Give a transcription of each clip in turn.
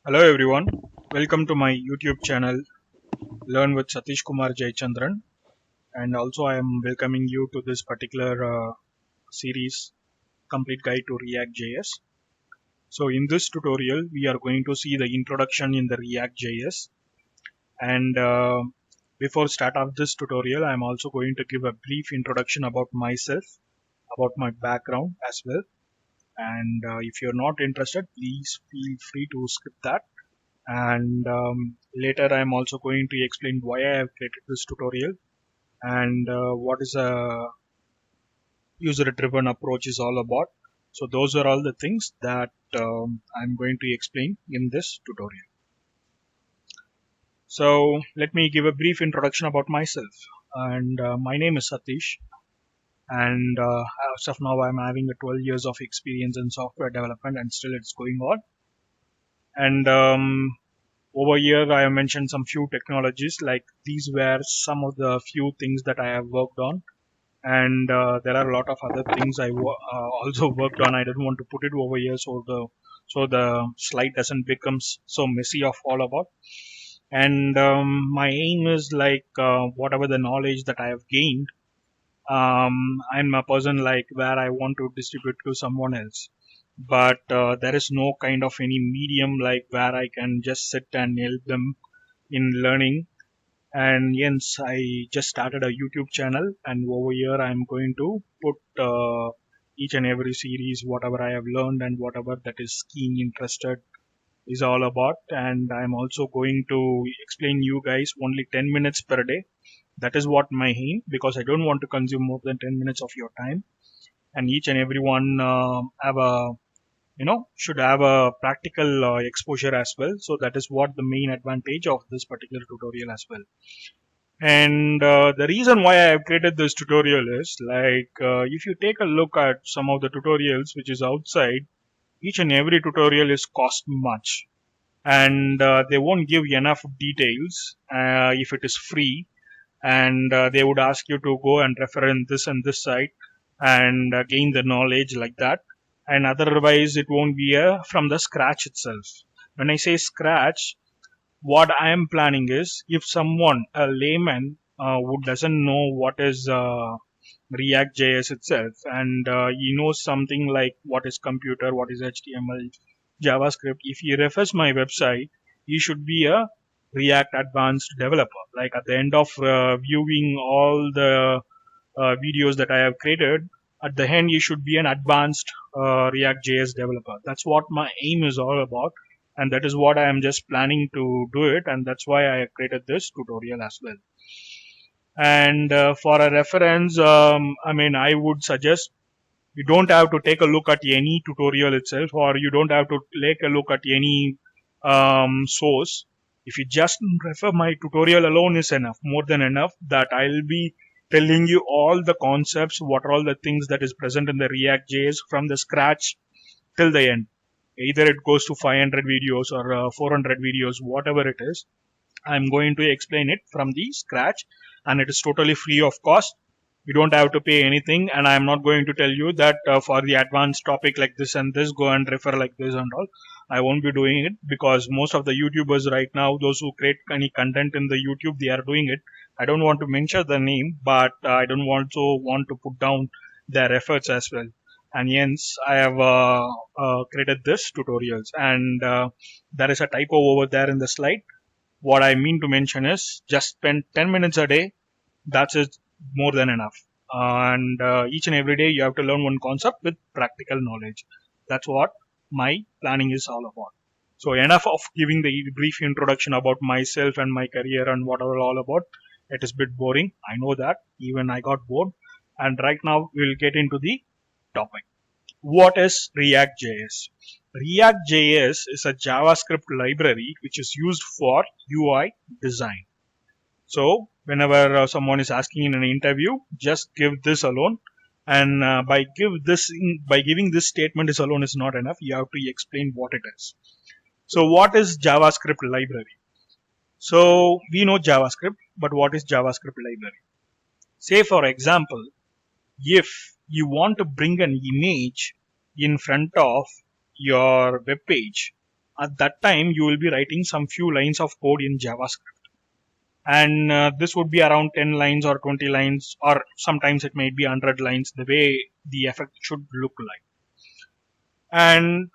Hello everyone, welcome to my YouTube channel Learn with Satish Kumar Jayachandran, and also I am welcoming you to this particular series Complete Guide to ReactJS. So in this tutorial we are going to see the introduction in the ReactJS, and before start of this tutorial I am also going to give a brief introduction about myself, about my background as well, and if you're not interested please feel free to skip that. And later I'm also going to explain why I have created this tutorial and what is a user driven approach is all about. So those are all the things that I'm going to explain in this tutorial. So let me give a brief introduction about myself, and my name is Satish, and as of now I'm having a 12 years of experience in software development and still it's going on. And over here I have mentioned some few technologies, like these were some of the few things that I have worked on, and there are a lot of other things I also worked on. I don't want to put it over here so the slide doesn't become so messy of all about. And my aim is like whatever the knowledge that I have gained, I'm a person like where I want to distribute to someone else, but there is no kind of any medium like where I can just sit and help them in learning. And yes, I just started a YouTube channel, and over here I'm going to put each and every series whatever I have learned and whatever that is keen interested is all about. And I'm also going to explain you guys only 10 minutes per day. That is what my aim, because I don't want to consume more than 10 minutes of your time, and each and everyone have a should have a practical exposure as well. So that is what the main advantage of this particular tutorial as well. And the reason why I have created this tutorial is like if you take a look at some of the tutorials which is outside, each and every tutorial is cost much, and they won't give enough details if it is free, and they would ask you to go and refer in this and this site and gain the knowledge like that, and otherwise it won't be from the scratch itself. When I say scratch, what I am planning is, if someone, a layman who doesn't know what is React.js itself, and he knows something like what is computer, what is HTML, JavaScript, if he refers my website, he should be a React advanced developer. Like at the end of viewing all the videos that I have created, at the end you should be an advanced React.js developer. That's what my aim is all about, and that is what I am just planning to do it, and that's why I created this tutorial as well. And for a reference, I would suggest you don't have to take a look at any tutorial itself, or you don't have to take a look at any source. If you just refer my tutorial alone is enough, more than enough, that I'll be telling you all the concepts, what are all the things that is present in the React.js from the scratch till the end. Either it goes to 500 videos or 400 videos, whatever it is, I'm going to explain it from the scratch, and it is totally free of cost. You don't have to pay anything, and I'm not going to tell you that for the advanced topic like this and this, go and refer like this and all. I won't be doing it, because most of the YouTubers right now, those who create any content in the YouTube, they are doing it. I don't want to mention the name, but I don't also want to put down their efforts as well. And hence, I have created this tutorials, and there is a typo over there in the slide. What I mean to mention is, just spend 10 minutes a day. That's it, more than enough. And each and every day you have to learn one concept with practical knowledge. That's what my planning is all about. So enough of giving the brief introduction about myself and my career and what are all about. It is a bit boring. I know that. Even I got bored. And right now we'll get into the topic. What is React.js? React.js is a JavaScript library which is used for UI design. So whenever someone is asking in an interview, just give this alone. And by giving this statement is alone is not enough. You have to explain what it is. So what is JavaScript library? So we know JavaScript, but what is JavaScript library? Say for example, if you want to bring an image in front of your web page, at that time you will be writing some few lines of code in JavaScript. And this would be around 10 lines or 20 lines, or sometimes it may be 100 lines, the way the effect should look like. And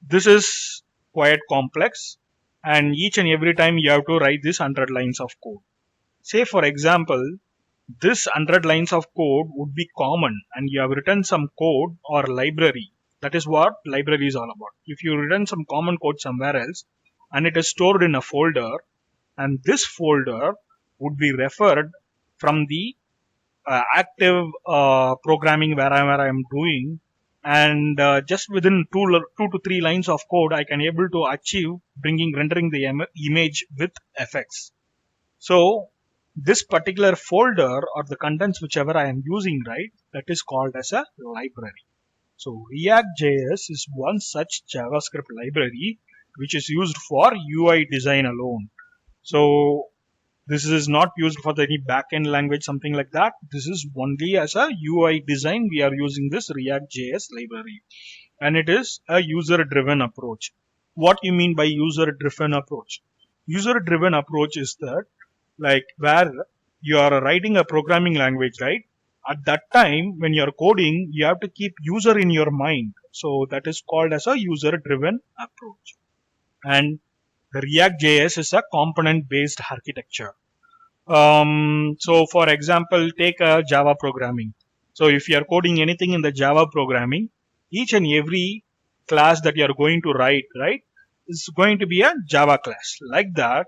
this is quite complex, and each and every time you have to write this 100 lines of code. Say for example, this 100 lines of code would be common, and you have written some code or library. That is what library is all about. If you written some common code somewhere else and it is stored in a folder, and this folder would be referred from the active programming wherever I am doing, and just within two to three lines of code I can able to achieve rendering the image with effects. So this particular folder or the contents whichever I am using, right, that is called as a library. So ReactJS is one such JavaScript library which is used for UI design alone. So this is not used for any backend language, something like that. This is only as a UI design we are using this ReactJS library, and it is a user-driven approach. What you mean by user-driven approach? User-driven approach is that, like, where you are writing a programming language, right? At that time when you are coding, you have to keep user in your mind. So that is called as a user-driven approach. And the ReactJS is a component-based architecture. So for example, take a Java programming. So if you are coding anything in the Java programming, each and every class that you are going to write, right, is going to be a Java class. Like that,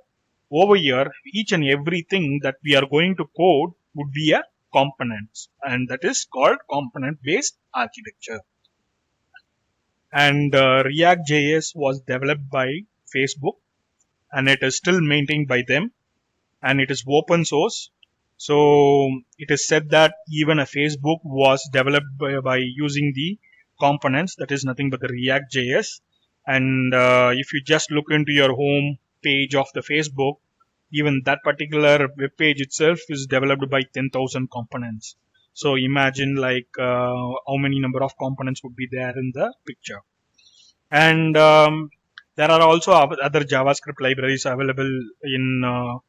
over here, each and everything that we are going to code would be a components, and that is called component-based architecture. And ReactJS was developed by Facebook, and it is still maintained by them, and it is open source. So it is said that even a Facebook was developed by using the components, that is nothing but the ReactJS. And if you just look into your home page of the Facebook, even that particular web page itself is developed by 10,000 components. So imagine like how many number of components would be there in the picture. And there are also other JavaScript libraries available in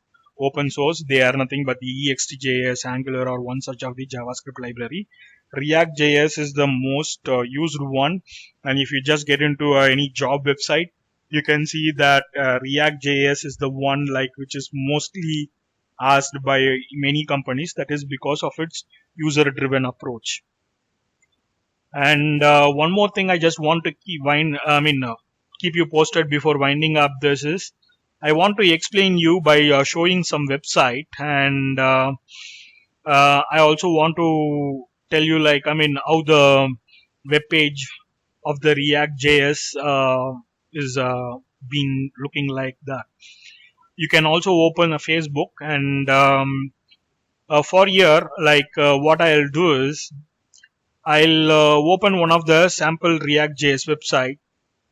open source. They are nothing but the EXTJS, Angular, or one such of the JavaScript library. ReactJS is the most used one, and if you just get into any job website, you can see that ReactJS is the one like which is mostly asked by many companies. That is because of its user-driven approach. And one more thing I just want to keep you posted before winding up this is, I want to explain you by showing some website, and I also want to tell you how the web page of the ReactJS is been looking like that. You can also open a Facebook, and for here, what I'll do is I'll open one of the sample ReactJS website,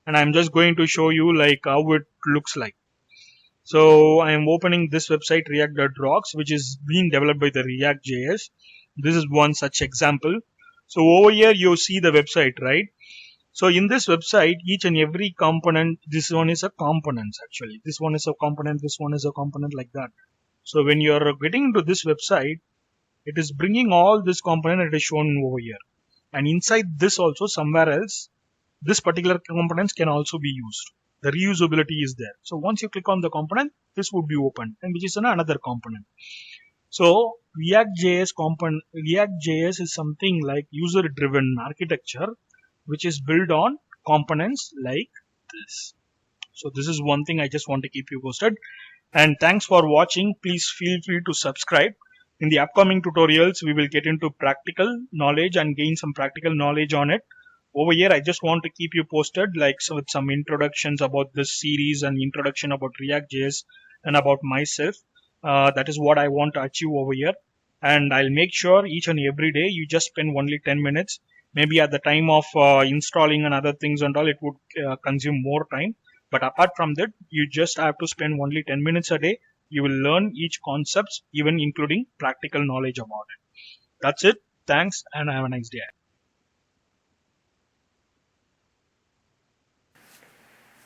and I'm just going to show you how it looks like. So I am opening this website react.rocks, which is being developed by the ReactJS. This is one such example. So over here you see the website, right? So in this website, each and every component, this one is a component actually. This one is a component, this one is a component, like that. So when you are getting into this website, it is bringing all this component that is shown over here. And inside this also somewhere else, this particular components can also be used. The reusability is there. So once you click on the component, this would be opened, and which is another component. So ReactJS is something like user-driven architecture, which is built on components like this. So this is one thing I just want to keep you posted. And thanks for watching. Please feel free to subscribe. In the upcoming tutorials, we will get into practical knowledge and gain some practical knowledge on it. Over here, I just want to keep you posted with some introductions about this series and introduction about ReactJS and about myself. That is what I want to achieve over here. And I'll make sure each and every day you just spend only 10 minutes. Maybe at the time of installing and other things and all, it would consume more time. But apart from that, you just have to spend only 10 minutes a day. You will learn each concepts, even including practical knowledge about it. That's it. Thanks, and have a nice day.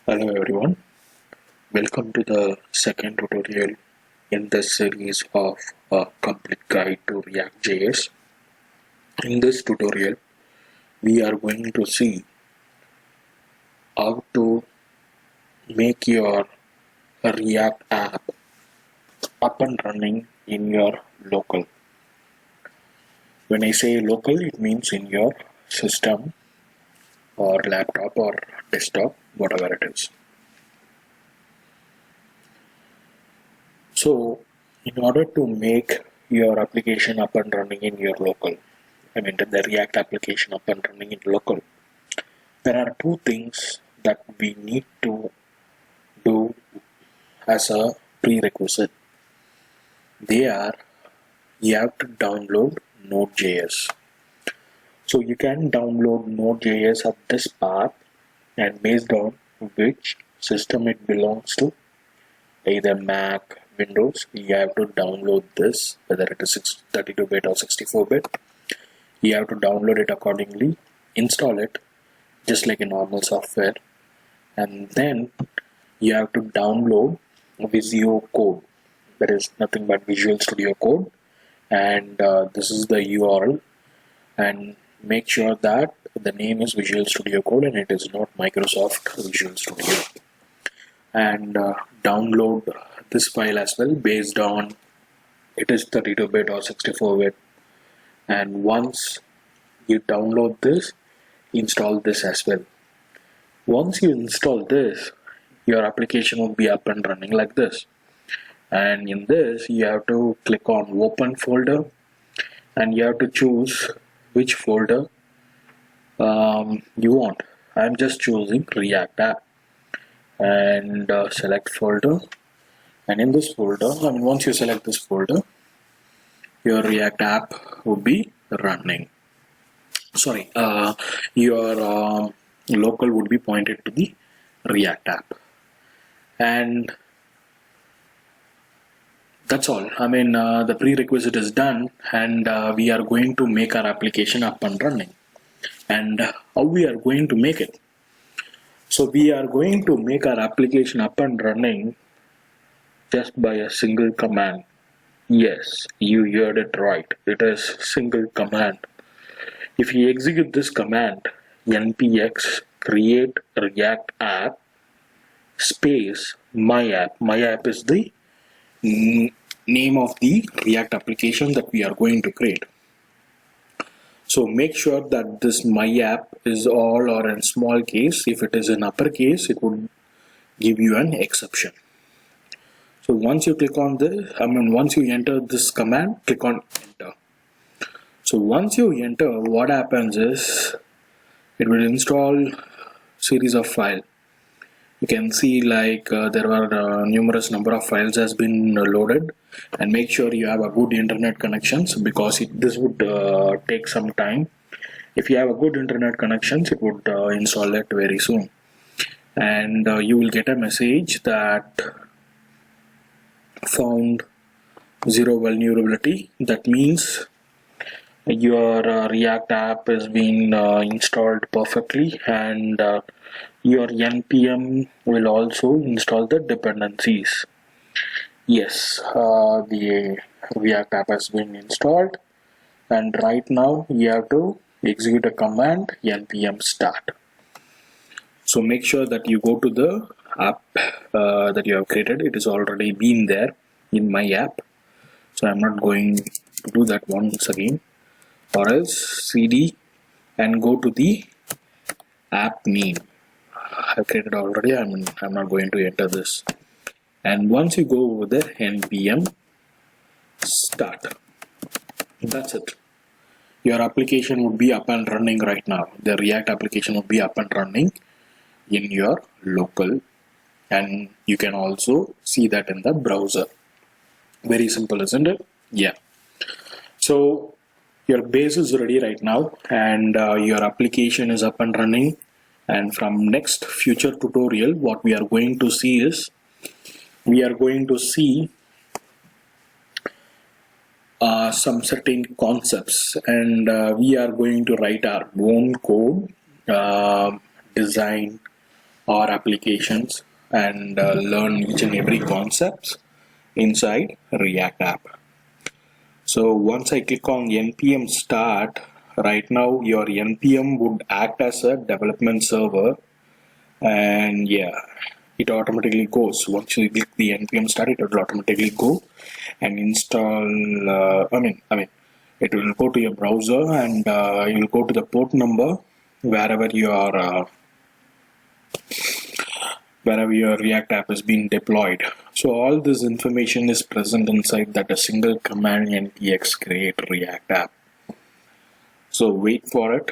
Hello everyone, welcome to the second tutorial in this series of a complete guide to ReactJS. In this tutorial, we are going to see how to make your React app up and running in your local. When I say local, it means in your system or laptop or desktop, whatever it is. So, in order to make your application up and running in your local, the React application up and running in local, there are two things that we need to do as a prerequisite. They are, you have to download Node.js. So you can download Node.js at this path, and based on which system it belongs to, either Mac, Windows, you have to download this, whether it is 32-bit or 64-bit. You have to download it accordingly, install it just like a normal software, and then you have to download Visio Code. That is nothing but Visual Studio Code, and this is the URL, and make sure that the name is Visual Studio Code and it is not Microsoft Visual Studio, and download this file as well based on it is 32-bit or 64-bit. And once you download this, install this as well. Once you install this, your application will be up and running like this. And in this, you have to click on open folder, and you have to choose which folder you want. I'm just choosing React app, and select folder. And in this folder, once you select this folder, your React app will be running. Your local would be pointed to the React app, and that's all. The prerequisite is done, and we are going to make our application up and running. And how we are going to make it? So we are going to make our application up and running just by a single command. Yes, you heard it right. It is single command. If you execute this command, npx create react app space my app. My app is the name of the React application that we are going to create. So make sure that this my app is all or in small case. If it is in uppercase, it would give you an exception. So once you click on this, once you enter this command, click on enter. So once you enter, what happens is it will install series of files. You can see there are numerous number of files has been loaded, and make sure you have a good internet connections, because this would take some time. If you have a good internet connections, it would install it very soon, and you will get a message that found zero vulnerability. That means your React app is being installed perfectly, and your npm will also install the dependencies. Yes, the React app has been installed, and right now you have to execute a command npm start. So make sure that you go to the app that you have created. It is already been there in my app, so I'm not going to do that once again. Or else cd and go to the app name. I've created already. I'm not going to enter this. And once you go over there, npm start. That's it. Your application would be up and running right now. The React application would be up and running in your local, and you can also see that in the browser. Very simple, isn't it? Yeah. So your base is ready right now, and your application is up and running. And from next future tutorial, what we are going to see is we are going to see some certain concepts, and we are going to write our own code, design our applications and learn each and every concepts inside React app. So once I click on npm start, right now your npm would act as a development server, and yeah, it automatically goes. Once you click the npm start, it will automatically go and install. It will go to your browser, and you'll go to the port number wherever your React app is being deployed. So all this information is present inside that a single command npx create React app. So wait for it.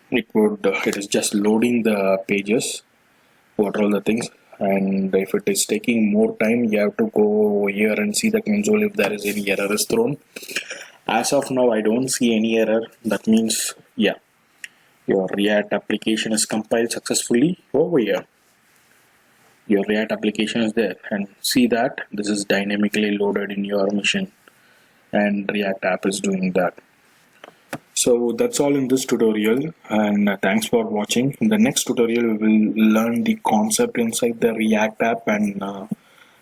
It is just loading the pages. What are all the things? And if it is taking more time, you have to go here and see the console if there is any error is thrown. As of now, I don't see any error. That means, yeah, your React application is compiled successfully over here. Your React application is there, and see that this is dynamically loaded in your machine, and React app is doing that. So that's all in this tutorial, and thanks for watching. In the next tutorial, we will learn the concept inside the React app, and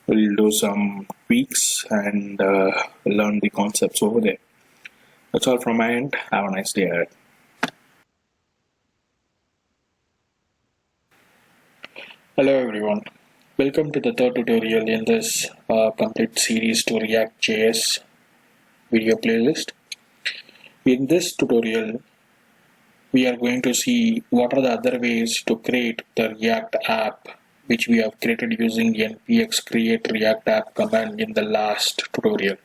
we'll do some tweaks and learn the concepts over there. That's all from my end. Have a nice day ahead. Hello everyone. Welcome to the third tutorial in this complete series to ReactJS video playlist. In this tutorial, we are going to see what are the other ways to create the React app, which we have created using npx create React app command in the last tutorial.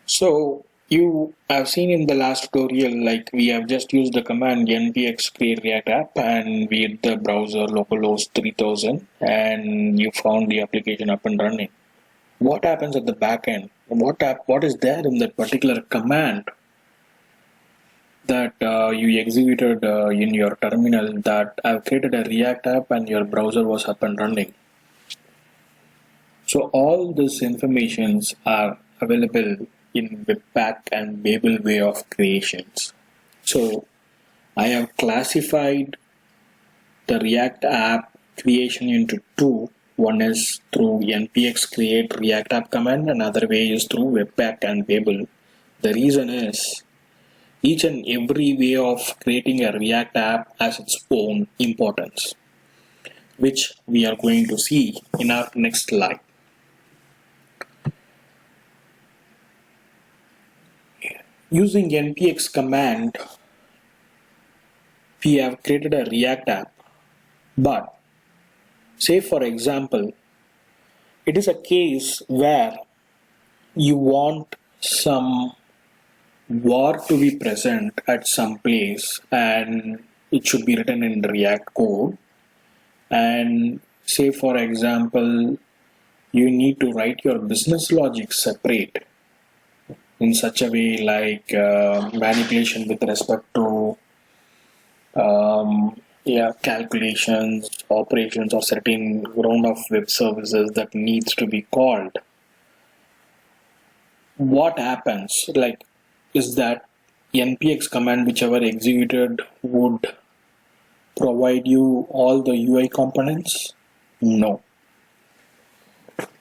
So you have seen in the last tutorial, like we have just used the command npx create React app, and we hit the browser localhost 3000, and you found the application up and running. What happens at the back end? What is there in that particular command that you executed in your terminal that I've created a React app and your browser was up and running? So all these informations are available in Webpack and Babel way of creations. So I have classified the React app creation into two. One is through npx create React app command, another way is through Webpack and Babel. The reason is each and every way of creating a React app has its own importance, which we are going to see in our next slide. Using npx command, we have created a React app, but say for example, it is a case where you want some var to be present at some place, and it should be written in React code. And say for example, you need to write your business logic separate in such a way, like manipulation with respect to calculations, operations, or certain round of web services that needs to be called. What happens is that npx command, whichever executed, would provide you all the UI components? No.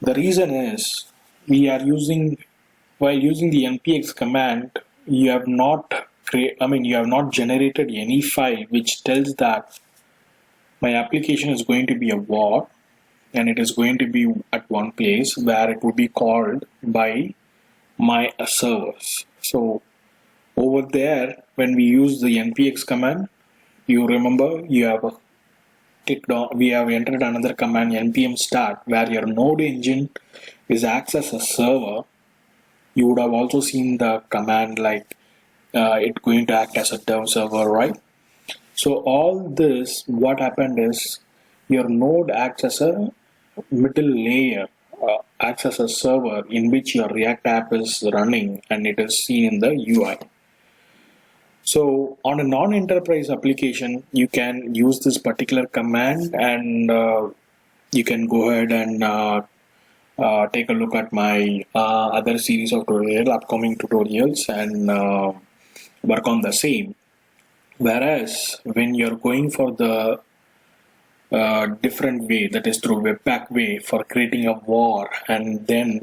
The reason is while using the npx command, you have not generated any file which tells that my application is going to be a var, and it is going to be at one place where it would be called by my servers. So over there, when we use the npx command, you remember we have entered another command npm start, where your node engine is acts as a server. You would have also seen the command it going to act as a dev server, right? So all this, what happened is your node acts as a middle layer, acts as a server in which your React app is running, and it is seen in the UI. So on a non-enterprise application, you can use this particular command, and you can go ahead and take a look at my other series of upcoming tutorials, and work on the same. Whereas when you're going for the different way, that is through Webpack way, for creating a war, and then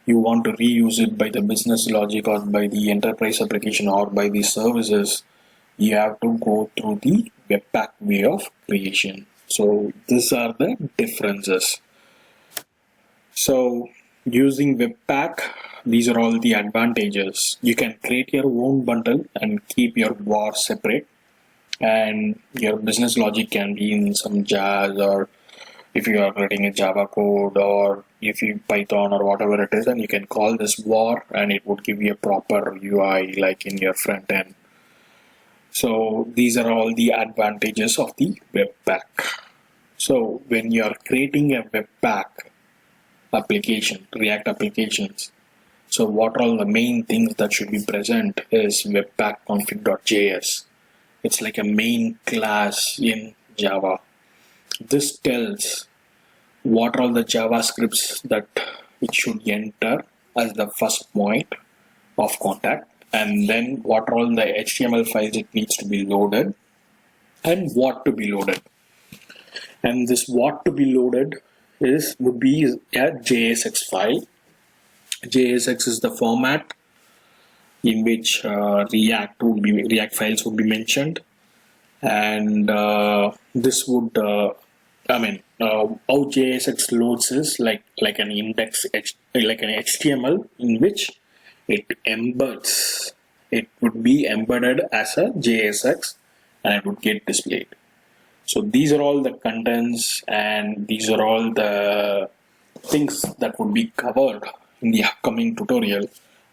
you want to reuse it by the business logic or by the enterprise application or by the services, you have to go through the Webpack way of creation. So these are the differences. So using Webpack, these are all the advantages. You can create your own bundle and keep your war separate, and your business logic can be in some Jazz, or if you are writing a Java code, or if you Python or whatever it is, and you can call this war and it would give you a proper UI like in your front end. So these are all the advantages of the Webpack. So when you are creating a Webpack application, React applications, so what are all the main things that should be present is Webpack Config.js. It's like a main class in Java. This tells what are all the JavaScripts that it should enter as the first point of contact, and then what are all the HTML files it needs to be loaded and what to be loaded. And this what to be loaded would be a JSX file. JSX is the format in which React files would be mentioned, and this would how JSX loads is like an index, like an HTML in which it embeds. It would be embedded as a JSX and it would get displayed. So these are all the contents and these are all the things that would be covered in the upcoming tutorial.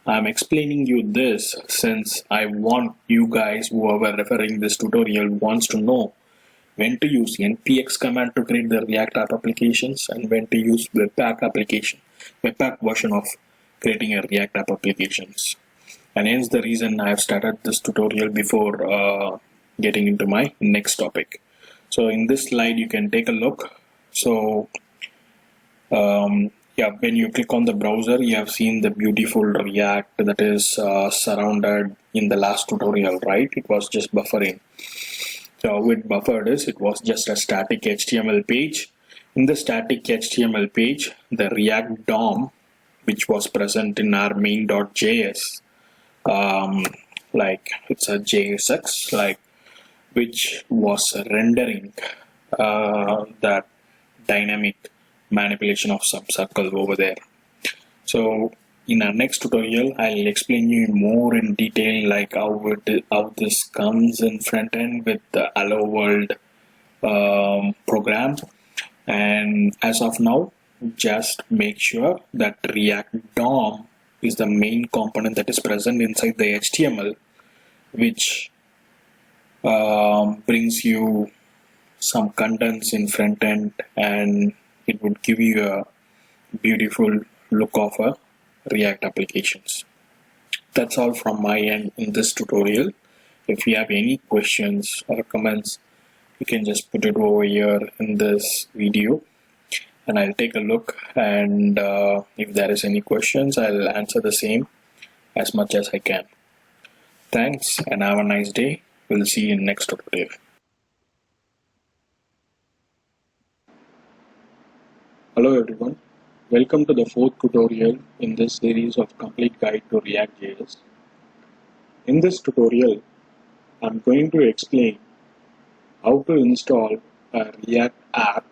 I'm explaining you this since I want you guys, whoever referring this tutorial, wants to know when to use npx command to create the React app applications and when to use Webpack version of creating a React app applications. And hence the reason I have started this tutorial before getting into my next topic. So in this slide you can take a look. So when you click on the browser, you have seen the beautiful React that is surrounded in the last tutorial, right? It was just buffering. So how it buffered is, it was just a static HTML page. In the static HTML page, the React DOM, which was present in our main.js, like it's a JSX, like which was rendering that dynamic manipulation of some circle over there. So in our next tutorial, I'll explain you more in detail like how this comes in front end with the Hello World program. And as of now, just make sure that React DOM is the main component that is present inside the HTML, which brings you some contents in front end, and it would give you a beautiful look of a React applications. That's all from my end in this tutorial. If you have any questions or comments, you can just put it over here in this video and I'll take a look, and if there is any questions, I'll answer the same as much as I can. Thanks and have a nice day. We'll see you in next tutorial. Hello everyone. Welcome to the fourth tutorial in this series of Complete Guide to ReactJS. In this tutorial, I'm going to explain how to install a React app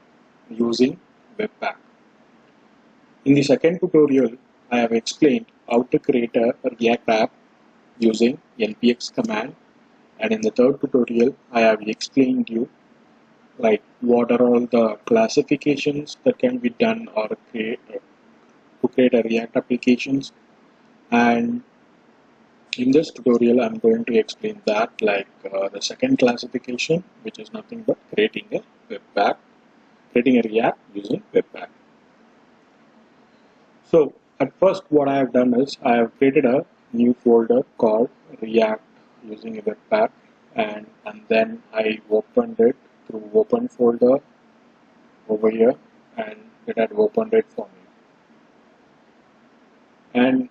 using Webpack. In the second tutorial, I have explained how to create a React app using npx command, and in the third tutorial, I have explained you like what are all the classifications that can be done or to create a React applications. And in this tutorial I'm going to explain that, like the second classification, which is nothing but creating a React using Webpack. So at first what I have done is I have created a new folder called React using a Webpack, and then I opened it through open folder over here, and it had opened it for me. And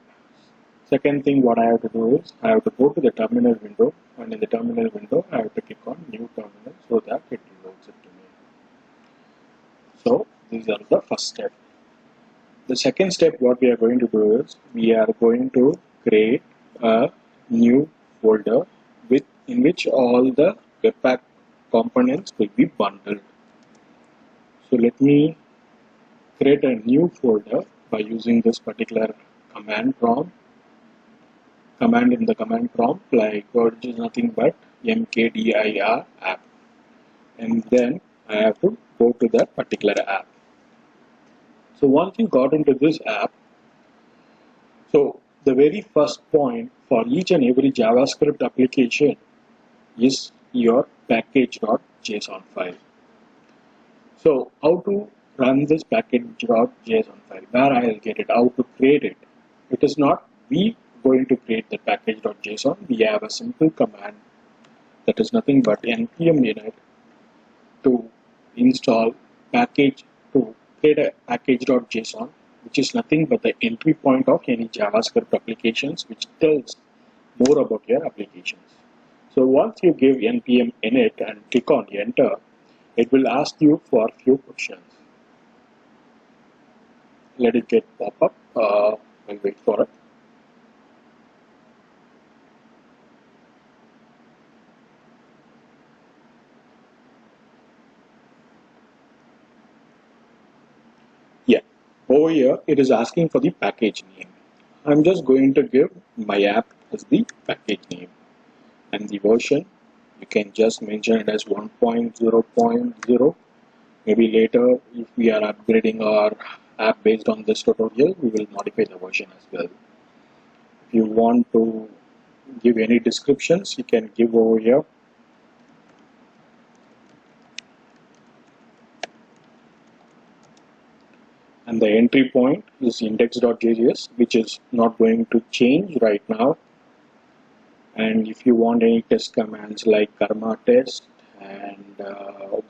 second thing what I have to do is I have to go to the terminal window and in the terminal window I have to click on new terminal so that it loads it to me. So these are the first step. The second step what we are going to do is we are going to create a new folder in which all the Webpack components will be bundled. So let me create a new folder by using this particular command in the command prompt, like which is nothing but mkdir app, and then I have to go to that particular app. So once you got into this app, so the very first point for each and every JavaScript application is your package.json file. So how to run this package.json file, where I will get it, how to create it. It is not we going to create the package.json. We have a simple command that is nothing but npm init to install package to create a package.json, which is nothing but the entry point of any JavaScript applications, which tells more about your applications. So once you give npm init and click on enter, it will ask you for a few questions. Let it get pop up. I'll wait for it. Yeah, over here it is asking for the package name. I'm just going to give my app as the package name, and the version you can just mention it as 1.0.0. Maybe later, if we are upgrading our app based on this tutorial, we will modify the version as well. If you want to give any descriptions, you can give over here. And the entry point is index.js, which is not going to change right now. And if you want any test commands like karma test and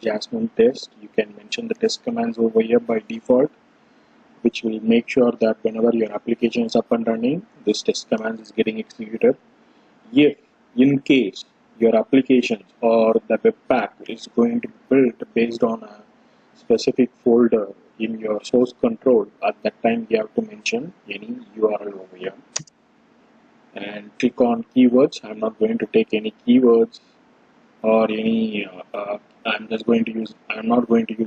jasmine test, you can mention the test commands over here by default, which will make sure that whenever your application is up and running, this test command is getting executed. If in case your applications or the Webpack is going to be built based on a specific folder in your source control, at that time you have to mention any URL over here. And click on keywords. I'm not going to take any keywords or any I'm not going to use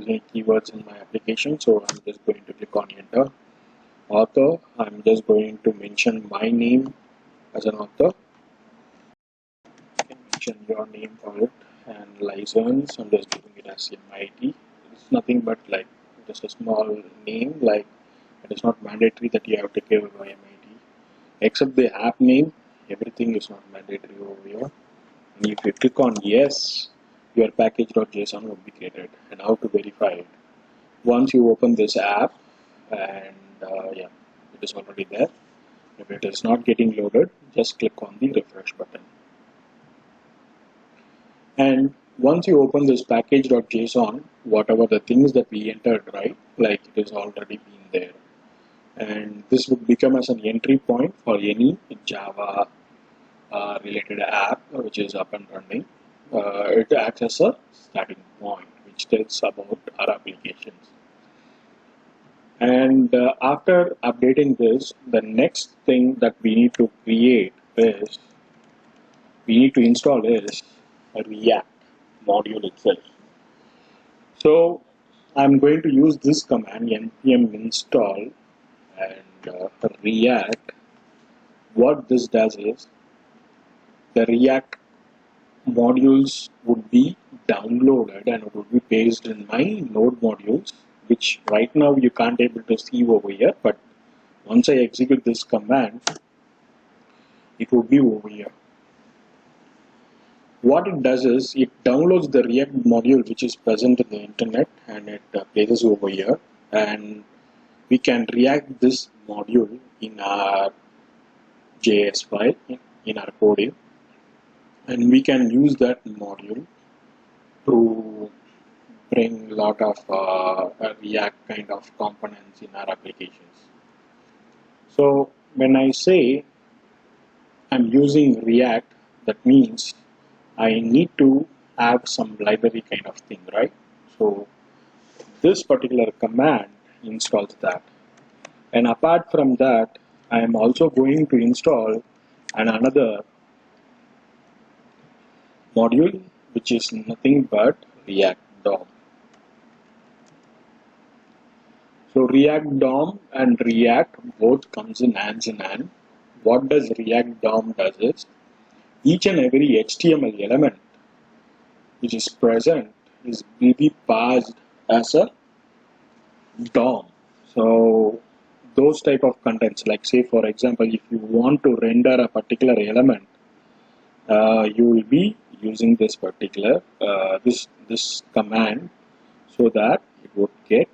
any keywords in my application, so I'm just going to click on enter. Author, I'm just going to mention my name as an author. You can mention your name for it, and license, I'm just giving it as MIT. It's nothing but like just a small name, like it is not mandatory that you have to give MIT. Except the app name, everything is not mandatory over here. And if you click on yes, your package.json will be created. And how to verify it? Once you open this app, and yeah, it is already there. If it is not getting loaded, just click on the refresh button. And once you open this package.json, whatever the things that we entered, right, like it is already been there. And this would become as an entry point for any Java related app which is up and running. It acts as a starting point which tells about our applications. And after updating this, the next thing that we need to install is a React module itself. So I'm going to use this command npm install and React. What this does is the React modules would be downloaded and it would be based in my node modules, which right now you can't able to see over here, but once I execute this command, it would be over here. What it does is it downloads the React module which is present in the internet and it places over here, and we can React this module in our JS file in our coding, and we can use that module to bring a lot of React kind of components in our applications. So when I say I'm using React, that means I need to have some library kind of thing, right? So this particular command installs that. And apart from that, I am also going to install another module which is nothing but React DOM. So React DOM and React both comes in hands in hand. What does React DOM does is each and every HTML element which is present will be passed as a DOM. So those type of contents, like say for example, if you want to render a particular element, you will be using this particular this command so that it would get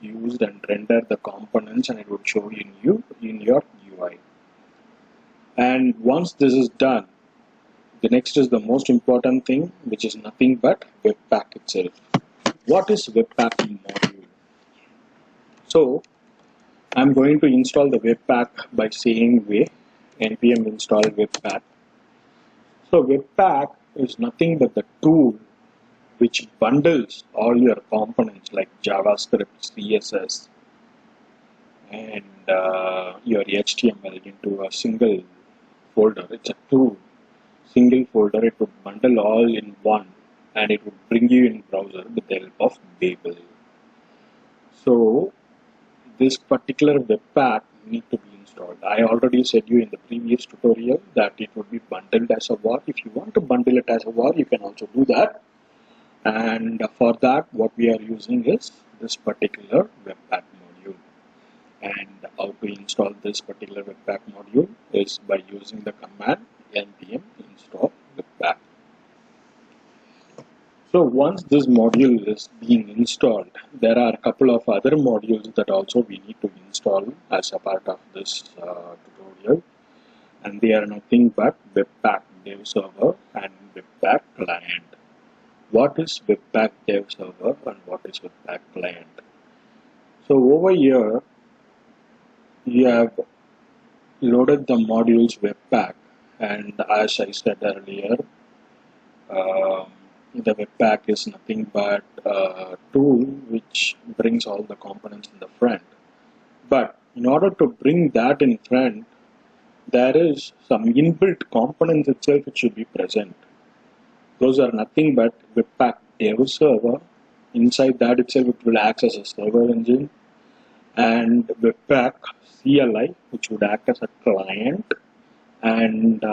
used and render the components, and it would show in your UI. And once this is done, the next is the most important thing, which is nothing but Webpack itself. What is Webpack module? So I'm going to install the Webpack by saying npm install Webpack. So Webpack is nothing but the tool which bundles all your components like JavaScript, CSS, and your HTML into a single folder. It's a tool, single folder. It would bundle all in one, and it would bring you in browser with the help of Babel. So this particular Webpack need to be installed. I already said you in the previous tutorial that it would be bundled as a var. If you want to bundle it as a var, you can also do that. And for that, what we are using is this particular Webpack module. And how to install this particular Webpack module is by using the command npm install Webpack. So once this module is being installed, there are a couple of other modules that also we need to install as a part of this tutorial, and they are nothing but Webpack Dev Server and Webpack Client. What is Webpack Dev Server and what is Webpack Client? So over here, you have loaded the modules Webpack, and as I said earlier, the Webpack is nothing but a tool which brings all the components in the front. But in order to bring that in front, there is some inbuilt components itself which should be present. Those are nothing but Webpack Dev Server. Inside that itself, it will act as a server engine, and Webpack CLI, which would act as a client, and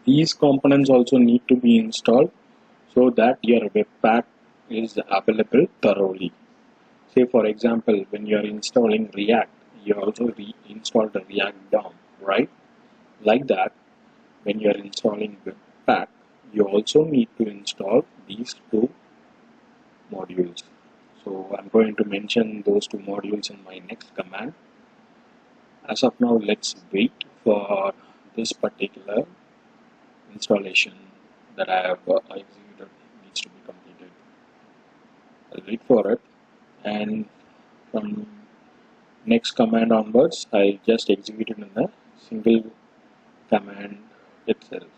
these components also need to be installed so that your Webpack is available thoroughly. Say for example, when you are installing React, you also install the React DOM, right? Like that, when you are installing Webpack, you also need to install these two modules. So I'm going to mention those two modules in my next command. As of now, let's wait for this particular installation that I have executed needs to be completed. I'll wait for it, and from next command onwards, I just execute it in a single command itself.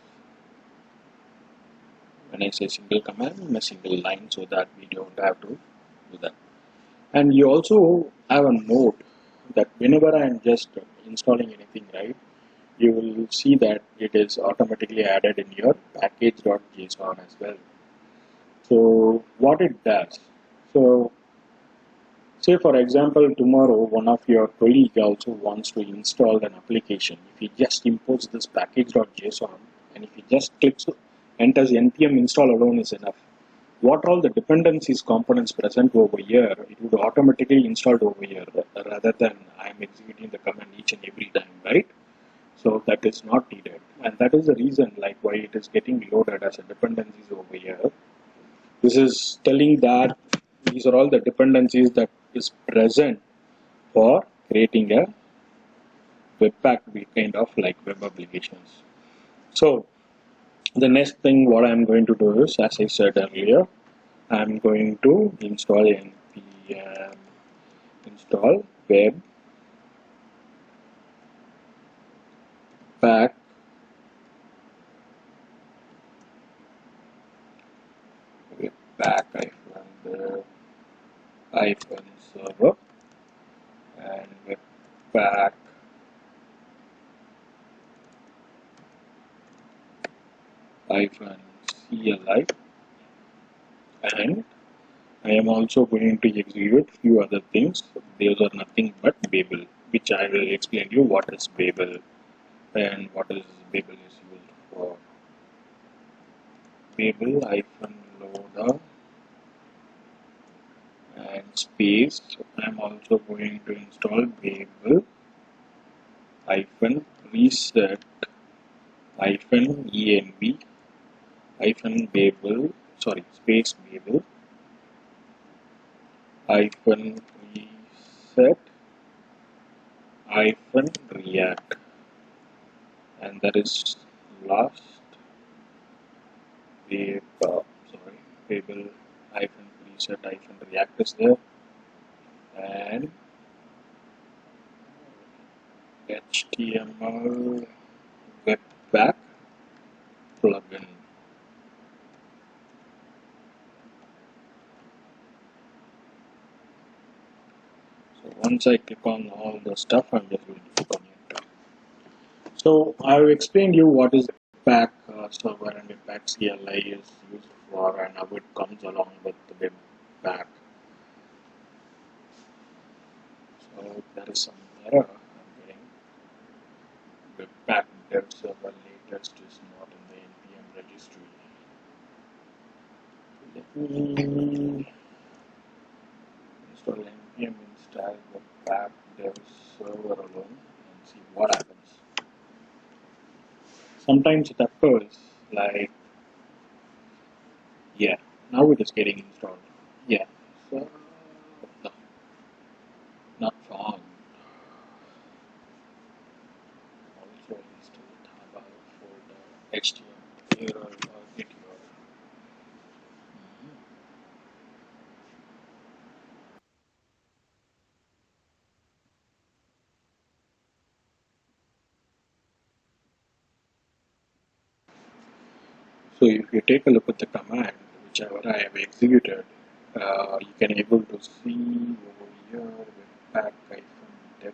When I say single command, in a single line, so that we don't have to do that. And you also have a note that whenever I am just installing anything, right, you will see that it is automatically added in your package.json as well. So what it does, so say for example, tomorrow one of your colleague also wants to install an application. If he just imports this package.json, and if he just enters npm install alone is enough. What all the dependencies components present over here, it would automatically installed over here rather than I am executing the command each and every time, right? So that is not needed, and that is the reason like why it is getting loaded as a dependencies over here. This is telling that these are all the dependencies that is present for creating a Webpack kind of like web applications. So the next thing what I'm going to do is, as I said earlier, I'm going to install npm install Webpack webpack hyphen server and webpack hyphen CLI, and I am also going to execute few other things. Those are nothing but Babel, which I will explain to you what is Babel and what is Babel is used for. Babel hyphen loader and space. I am also going to install Babel hyphen reset hyphen env hyphen Babel, sorry, space Babel hyphen reset hyphen react, and that is last sorry, Babel hyphen reset hyphen react is there, and HTML webpack plugin. So once I click on all the stuff, I'm just going to click on enter. So I've explained you what is Webpack server and Webpack CLI is used for, and how it comes along with the Webpack. So there is some error I'm getting. Webpack dev server latest is not in the npm registry. Let me install npm install Webpack dev server alone and see what happens. Sometimes it occurs like, yeah, now it is getting installed. Yeah, so no, not found. Also install Java folder HTML error or get your. So if you take a look at the command, whichever I have executed, you can able to see over here webpack hyphen dev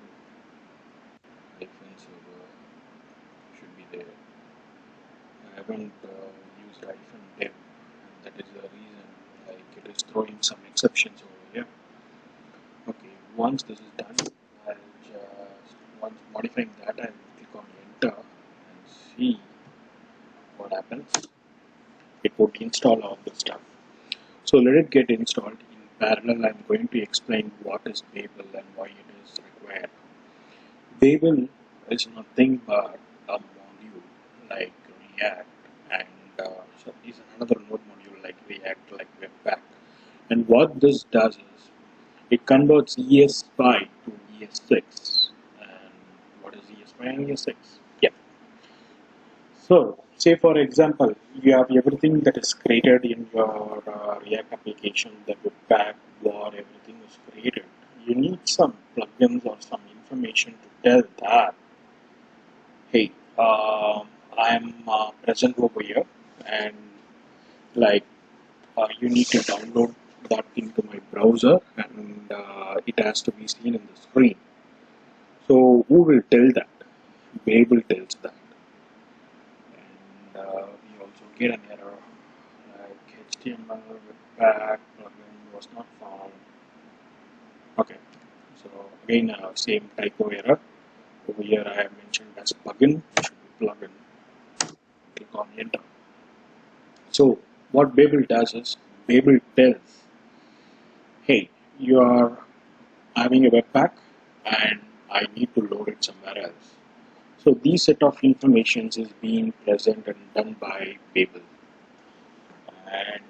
hyphen server should be there. I haven't used hyphen dev, and that is the reason like it is throwing some exceptions over here. Okay, once this is done, I'll just once modifying that, I will click on enter and see what happens. It would install all the stuff. So let it get installed. In parallel, I'm going to explain what is Babel and why it is required. Babel is nothing but a module like React, and so is another node module like React, like Webpack. And what this does is it converts ES5 to ES6. And what is ES5 and ES6? Yeah. So, say for example, you have everything that is created in your React application, the Webpack, war, everything is created. You need some plugins or some information to tell that, hey, I'm present over here, and like you need to download that into my browser, and it has to be seen in the screen. So, who will tell that? Babel tells that. And we also get an error like HTML webpack plugin was not found. Okay, so again same typo error. Over here I have mentioned as plugin, it should be plugin. Click on enter. So what Babel does is Babel tells, hey, you are having a webpack and I need to load it somewhere else. So these set of informations is being present and done by Babel. And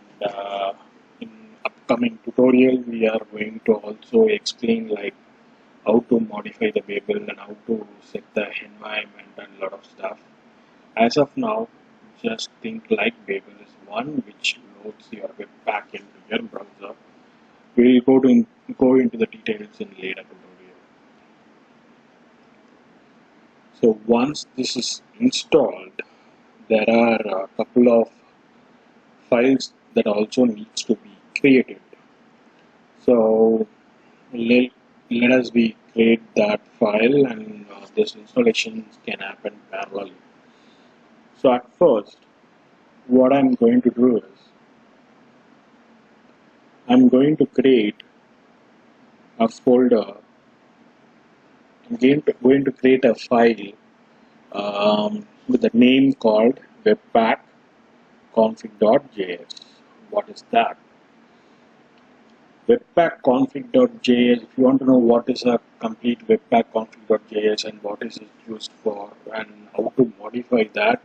in upcoming tutorial we are going to also explain like how to modify the Babel and how to set the environment and a lot of stuff. As of now, just think like Babel is one which loads your webpack into your browser. We'll go into the details in later tutorial. So once this is installed, there are a couple of files that also needs to be created. So let us create that file, and this installation can happen parallelly. So at first, what I'm going to do is I'm going to create a folder. I'm going to create a file with a name called Webpack Config.js. What is that? Webpack Config.js. If you want to know what is a complete Webpack Config.js and what is it used for and how to modify that,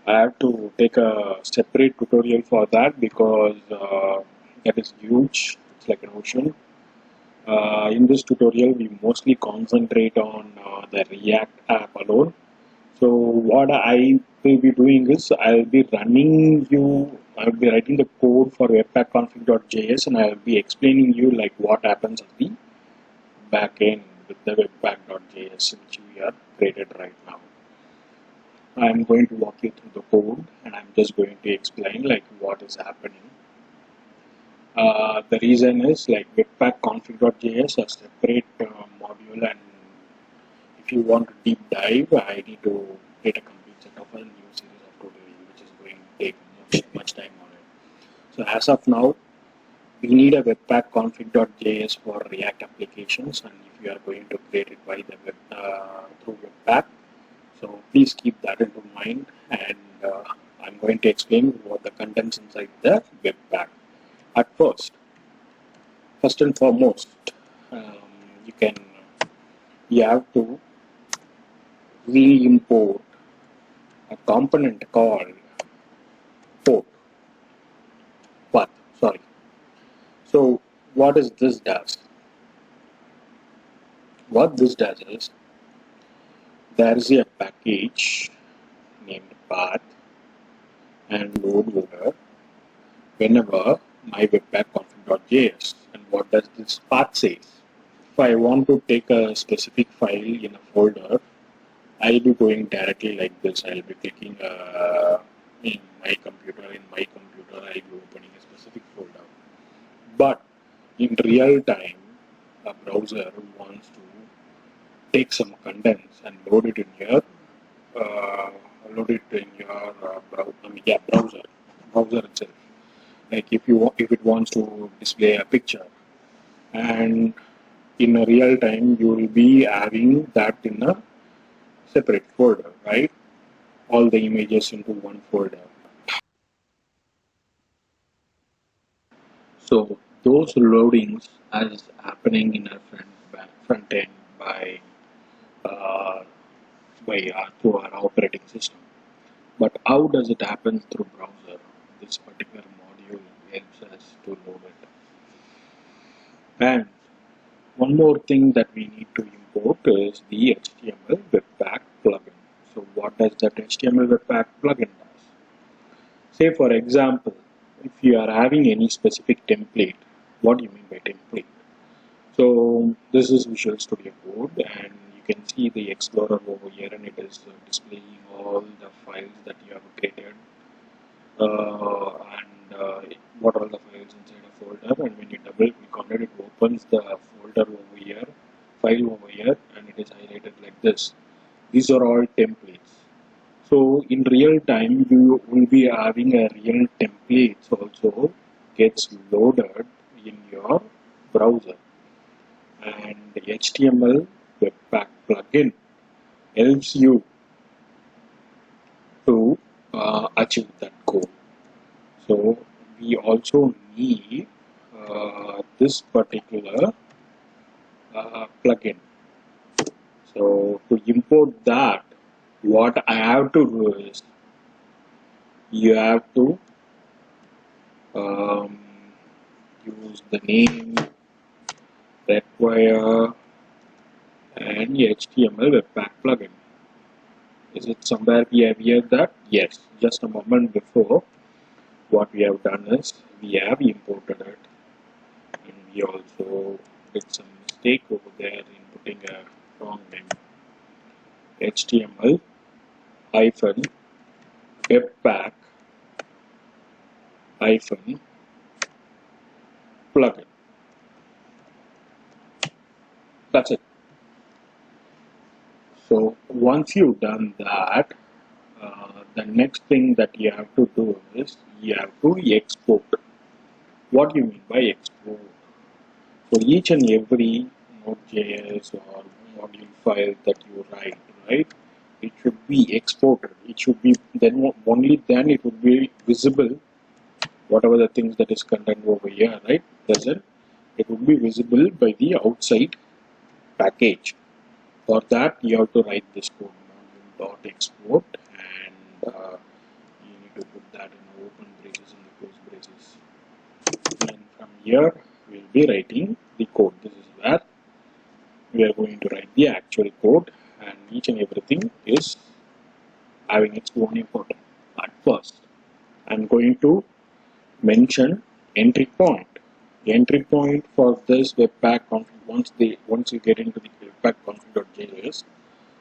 I have to take a separate tutorial for that because that is huge. It's like an ocean. In this tutorial, we mostly concentrate on the React app alone. So what I will be doing is I'll be writing the code for webpack config.js, and I'll be explaining you like what happens at the backend with the webpack.js which we are created right now. I'm going to walk you through the code, and I'm just going to explain like what is happening. The reason is like webpack config.js a separate module, and if you want to deep dive, I need to create a complete set of a new series of tutorial, which is going to take much time on it. So as of now, we need a webpack config.js for React applications, and if you are going to create it by the through Webpack, so please keep that into mind. And I'm going to explain what the contents inside the Webpack. At first and foremost, um, you have to re-import a component called port path. Sorry. So what is this does? What this does is there is a package named path and load loader whenever my webpack config.js. And what does this path say? If I want to take a specific file in a folder, I'll be going directly like this. I'll be clicking in my computer. I'll be opening a specific folder. But in real time, a browser wants to take some contents and load it in your browser itself. Like if it wants to display a picture, and in a real time you will be having that in a separate folder, right? All the images into one folder. So those loadings is happening in our front end uh, through our operating system. But how does it happen through browser? This particular module helps us to load it. And one more thing that we need to import is the HTML Webpack plugin. So what does that HTML Webpack plugin does? Say for example, if you are having any specific template, what do you mean by template? So this is Visual Studio Code, and you can see the Explorer over here, and it is displaying all the files that you have created what are the files inside a folder. And when you double click on it, it opens the folder over here, file over here, and it is highlighted like this. These are all templates. So in real time, you will be having a real templates also gets loaded in your browser. And the HTML Webpack plugin helps you to achieve that goal. So we also need this particular plugin. So to import that, what I have to do is you have to use the name require and HTML Webpack plugin. Is it somewhere we have here that? Yes, just a moment before, what we have done is we have imported it, and we also did some mistake over there in putting a wrong name. HTML hyphen Webpack hyphen plugin. That's it. So once you've done that, the next thing that you have to do is you have to export. What do you mean by export? So each and every Node.js or module file that you write, right? It should be exported. It should be then only then it would be visible. Whatever the things that is contained over here, right? Present, it would be visible by the outside package. For that, you have to write this code module.export, and you need to put that in the open braces and the close braces. And from here, we'll be writing the code. This is where we are going to write the actual code, and each and everything is having its own importance. At first, I'm going to mention entry point. The entry point for this Webpack config, once you get into the Webpack config.js,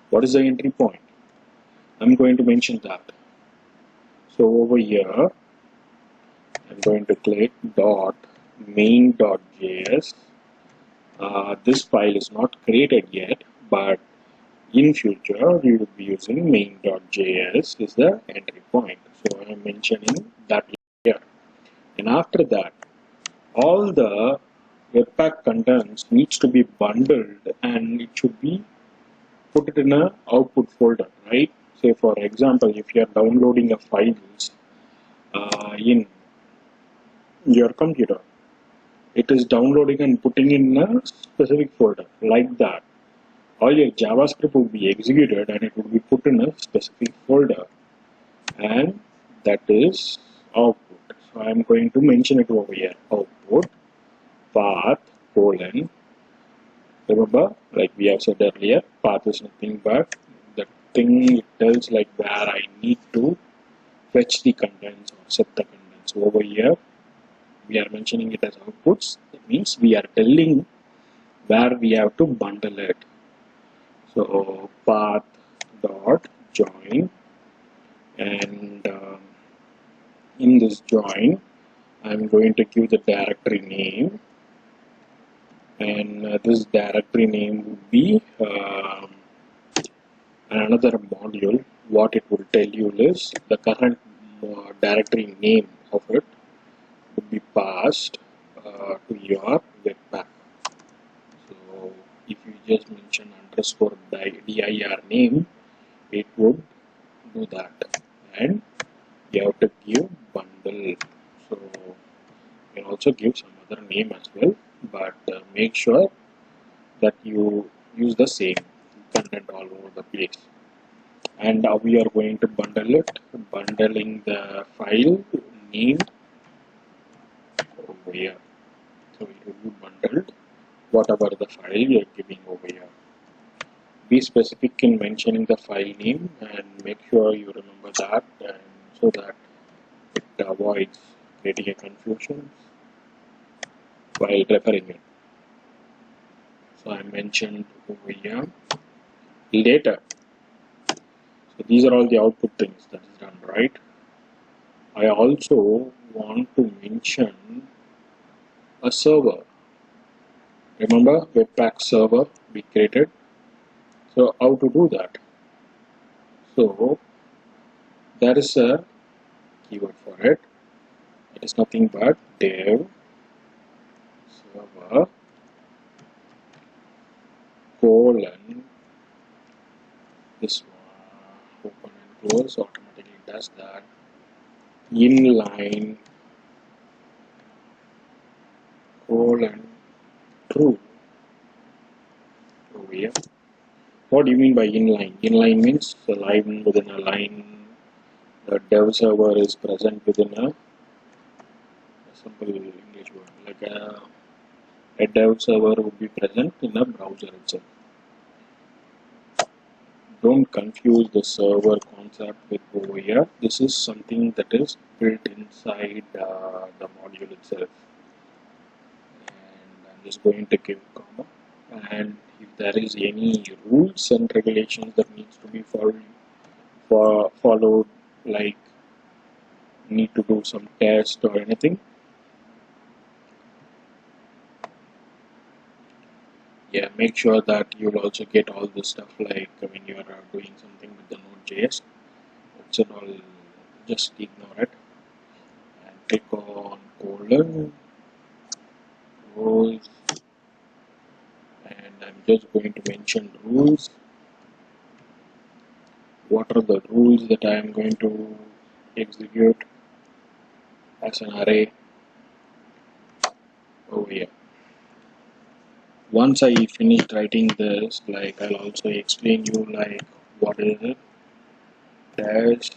what is the entry point? I'm going to mention that. So over here, I'm going to click dot main.js. This file is not created yet, but in future we will be using main.js is the entry point. So I'm mentioning that here. And after that, all the Webpack contents needs to be bundled, and it should be put it in a output folder, right? Say for example, if you are downloading a files in your computer, it is downloading and putting in a specific folder like that. All your JavaScript will be executed and it will be put in a specific folder, and that is output. So I am going to mention it over here. Output path colon. Remember, like we have said earlier, path is nothing but the thing it tells like where I need to fetch the contents or set the contents. So over here, we are mentioning it as outputs. That means we are telling where we have to bundle it. So path dot join, and in this join, I'm going to give the directory name, and this directory name would be another module. What it will tell you is the current directory name of it would be passed to your Webpack. So if you just mention underscore dir name, it would do that, and you have to give bundle. So you can also give some other name as well, but make sure that you use the same content all over the place. And now we are going to bundle it, bundling the file name over here. So it will be bundled whatever the file you are giving over here. Be specific in mentioning the file name and make sure you remember that, and so that it avoids creating a confusion while referring it. So I mentioned over here later. So these are all the output things that is done, right? I also want to mention a server. Remember Webpack server we created? So how to do that? So there is a keyword for it. It is nothing but dev server colon this one, open and close automatically does that, inline colon true over here. What do you mean by inline? Inline means a line within a line. The dev server is present within a simple English word, like a dev server would be present in a browser itself. Don't confuse the server concept with over here. This is something that is built inside the module itself. And I'm just going to give comma. And if there is any rules and regulations that needs to be followed, like need to do some test or anything. Yeah, make sure that you'll also get all the stuff like when you are doing something with the Node.js. It's all, just ignore it and click on colon roles, and I'm just going to mention rules. What are the rules that I am going to execute as an array over here? Once I finish writing this, like I'll also explain you like what is it. Dash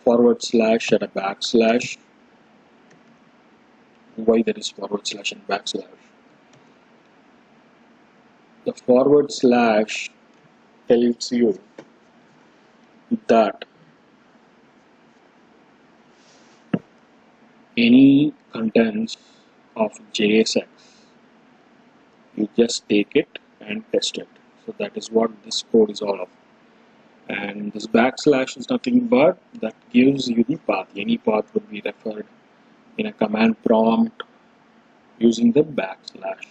forward slash and a backslash. Why there is forward slash and backslash? The forward slash tells you that any contents of JSX, you just take it and test it. So that is what this code is all of. And this backslash is nothing but that gives you the path. Any path would be referred in a command prompt using the backslash.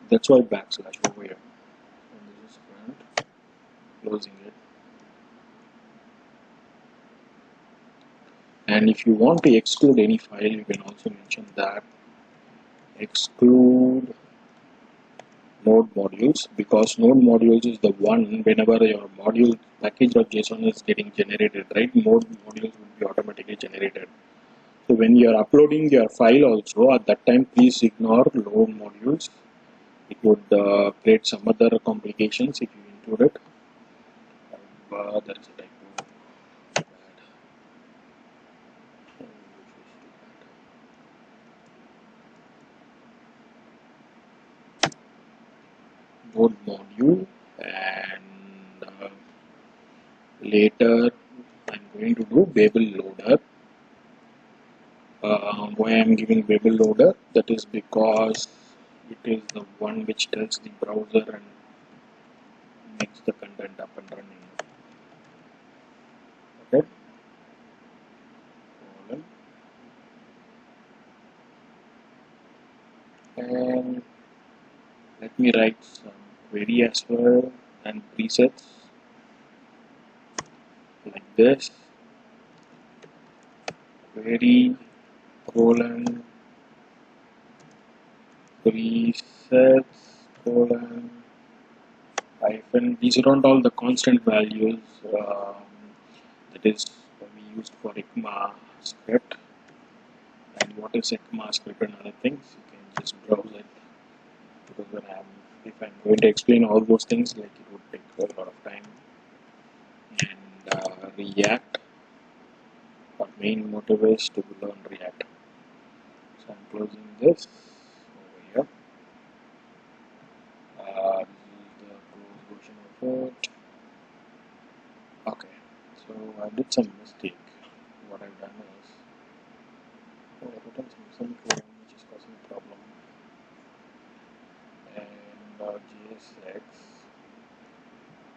That's why backslash over here. And this is front, closing it. And if you want to exclude any file, you can also mention that exclude node modules, because node modules is the one whenever your module package.json is getting generated, right? Node modules will be automatically generated. So when you are uploading your file also, at that time please ignore node modules. It would create some other complications if you include it. There is a typo. Node module, and later I'm going to do Babel loader. Why I'm giving Babel loader? That is because it is the one which tells the browser and makes the content up and running. Okay. And let me write some query as well and presets like this. Query colon presets colon hyphen. These are not all the constant values that is we used for ECMAScript. And what is ECMAScript and other things, you can just browse it, because when if I'm going to explain all those things, like it would take a lot of time. And React, our main motive is to learn React. So I'm closing this over here. This is the closed version of it. Okay, so I did some mistake. What I've done is I've written some semicolon which is causing a problem. And JSX,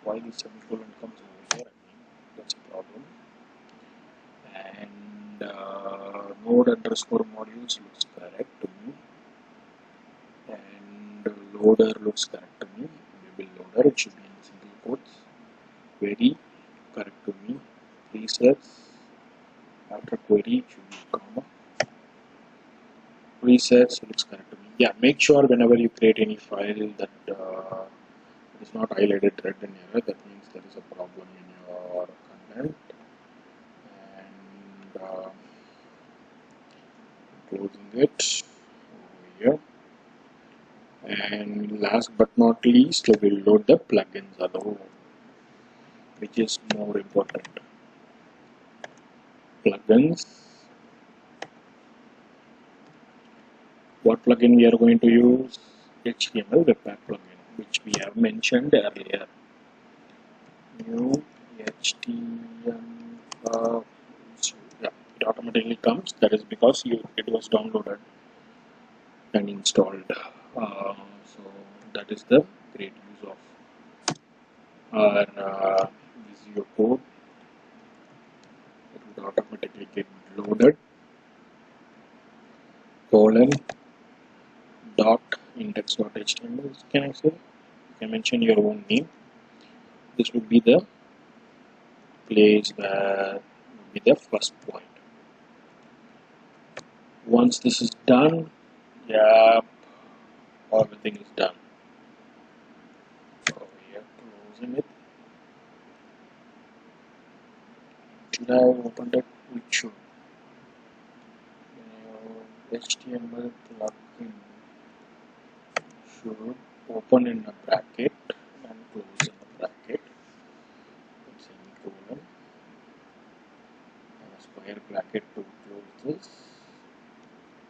why the semicolon comes over here again, that's a problem. And node underscore modules looks correct to me, and loader looks correct to me. Maybe loader, it should be in single quotes. Query correct to me. Presets, after query it should be comma. Presets looks correct to me. Yeah, make sure whenever you create any file that it is not highlighted red in error, that means there is a problem in your content. And closing it over here. And last but not least, we will load the plugins alone, which is more important. Plugins. What plugin we are going to use? HTML Webpack plugin, which we have mentioned earlier. New HTML. Yeah, it automatically comes. That is because it was downloaded and installed. So that is the great use of our Visio code. automatically get loaded. Colon dot index.html. Can I say? You can mention your own name. This would be the place where would be the first point. Once this is done, yeah, everything is done. So we are closing it. Should I have opened it? We should. HTML plugin should open in a bracket and close in a bracket. Semicolon and a square bracket to close this,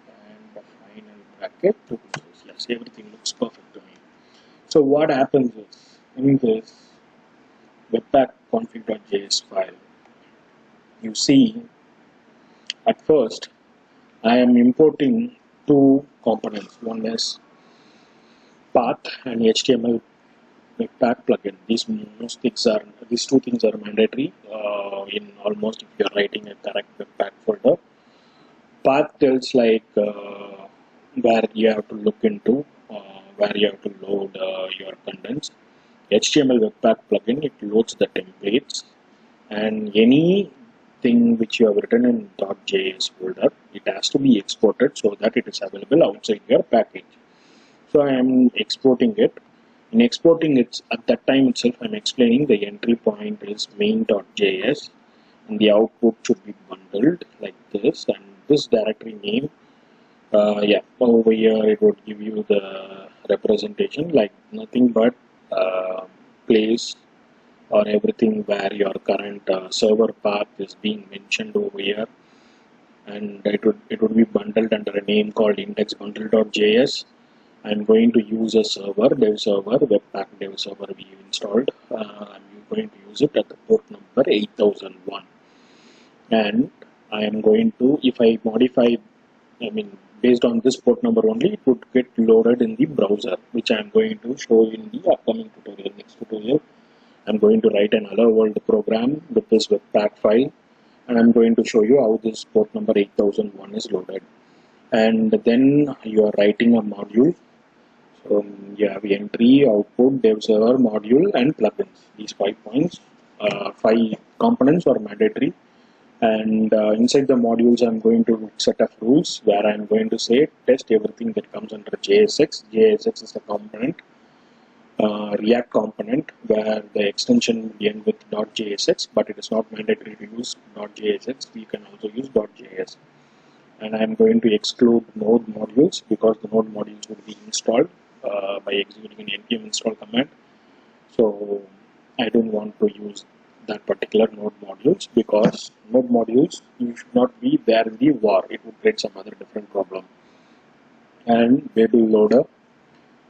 and a final bracket to close this. Yes, everything looks perfect to me. So what happens is, in this Webpack config.js file, you see at first I am importing two components. One is path and HTML Webpack plugin. These two things are mandatory in almost if you are writing a correct Webpack folder. Path tells like where you have to look into, where you have to load your contents. HTML Webpack plugin, it loads the templates, and anything which you have written in .js folder, it has to be exported so that it is available outside your package. So I am exporting it. In exporting it, at that time itself, I am explaining the entry point is main.js, and the output should be bundled like this, and this directory name, over here it would give you the representation like nothing but place or everything where your current server path is being mentioned over here, and it would be bundled under a name called indexbundle.js. I'm going to use a server, dev server, Webpack dev server we installed. I'm going to use it at the port number 8001, and I am going to, if I modify, based on this port number only, it would get loaded in the browser, which I am going to show in the upcoming tutorial. Next tutorial, I'm going to write an hello world program with this Webpack file, and I'm going to show you how this port number 8001 is loaded. And then you are writing a module. So you have entry, output, dev server, module, and plugins. These 5 points, 5 components are mandatory. And inside the modules, I'm going to set up rules where I'm going to say test everything that comes under JSX. JSX is a component, React component, where the extension will end with .jsx, but it is not mandatory to use .jsx. We can also use .js. And I'm going to exclude node modules because the node modules will be installed by executing an npm install command. So I don't want to use that particular node modules because node modules you should not be there in the var. It would create some other different problem. And Babel loader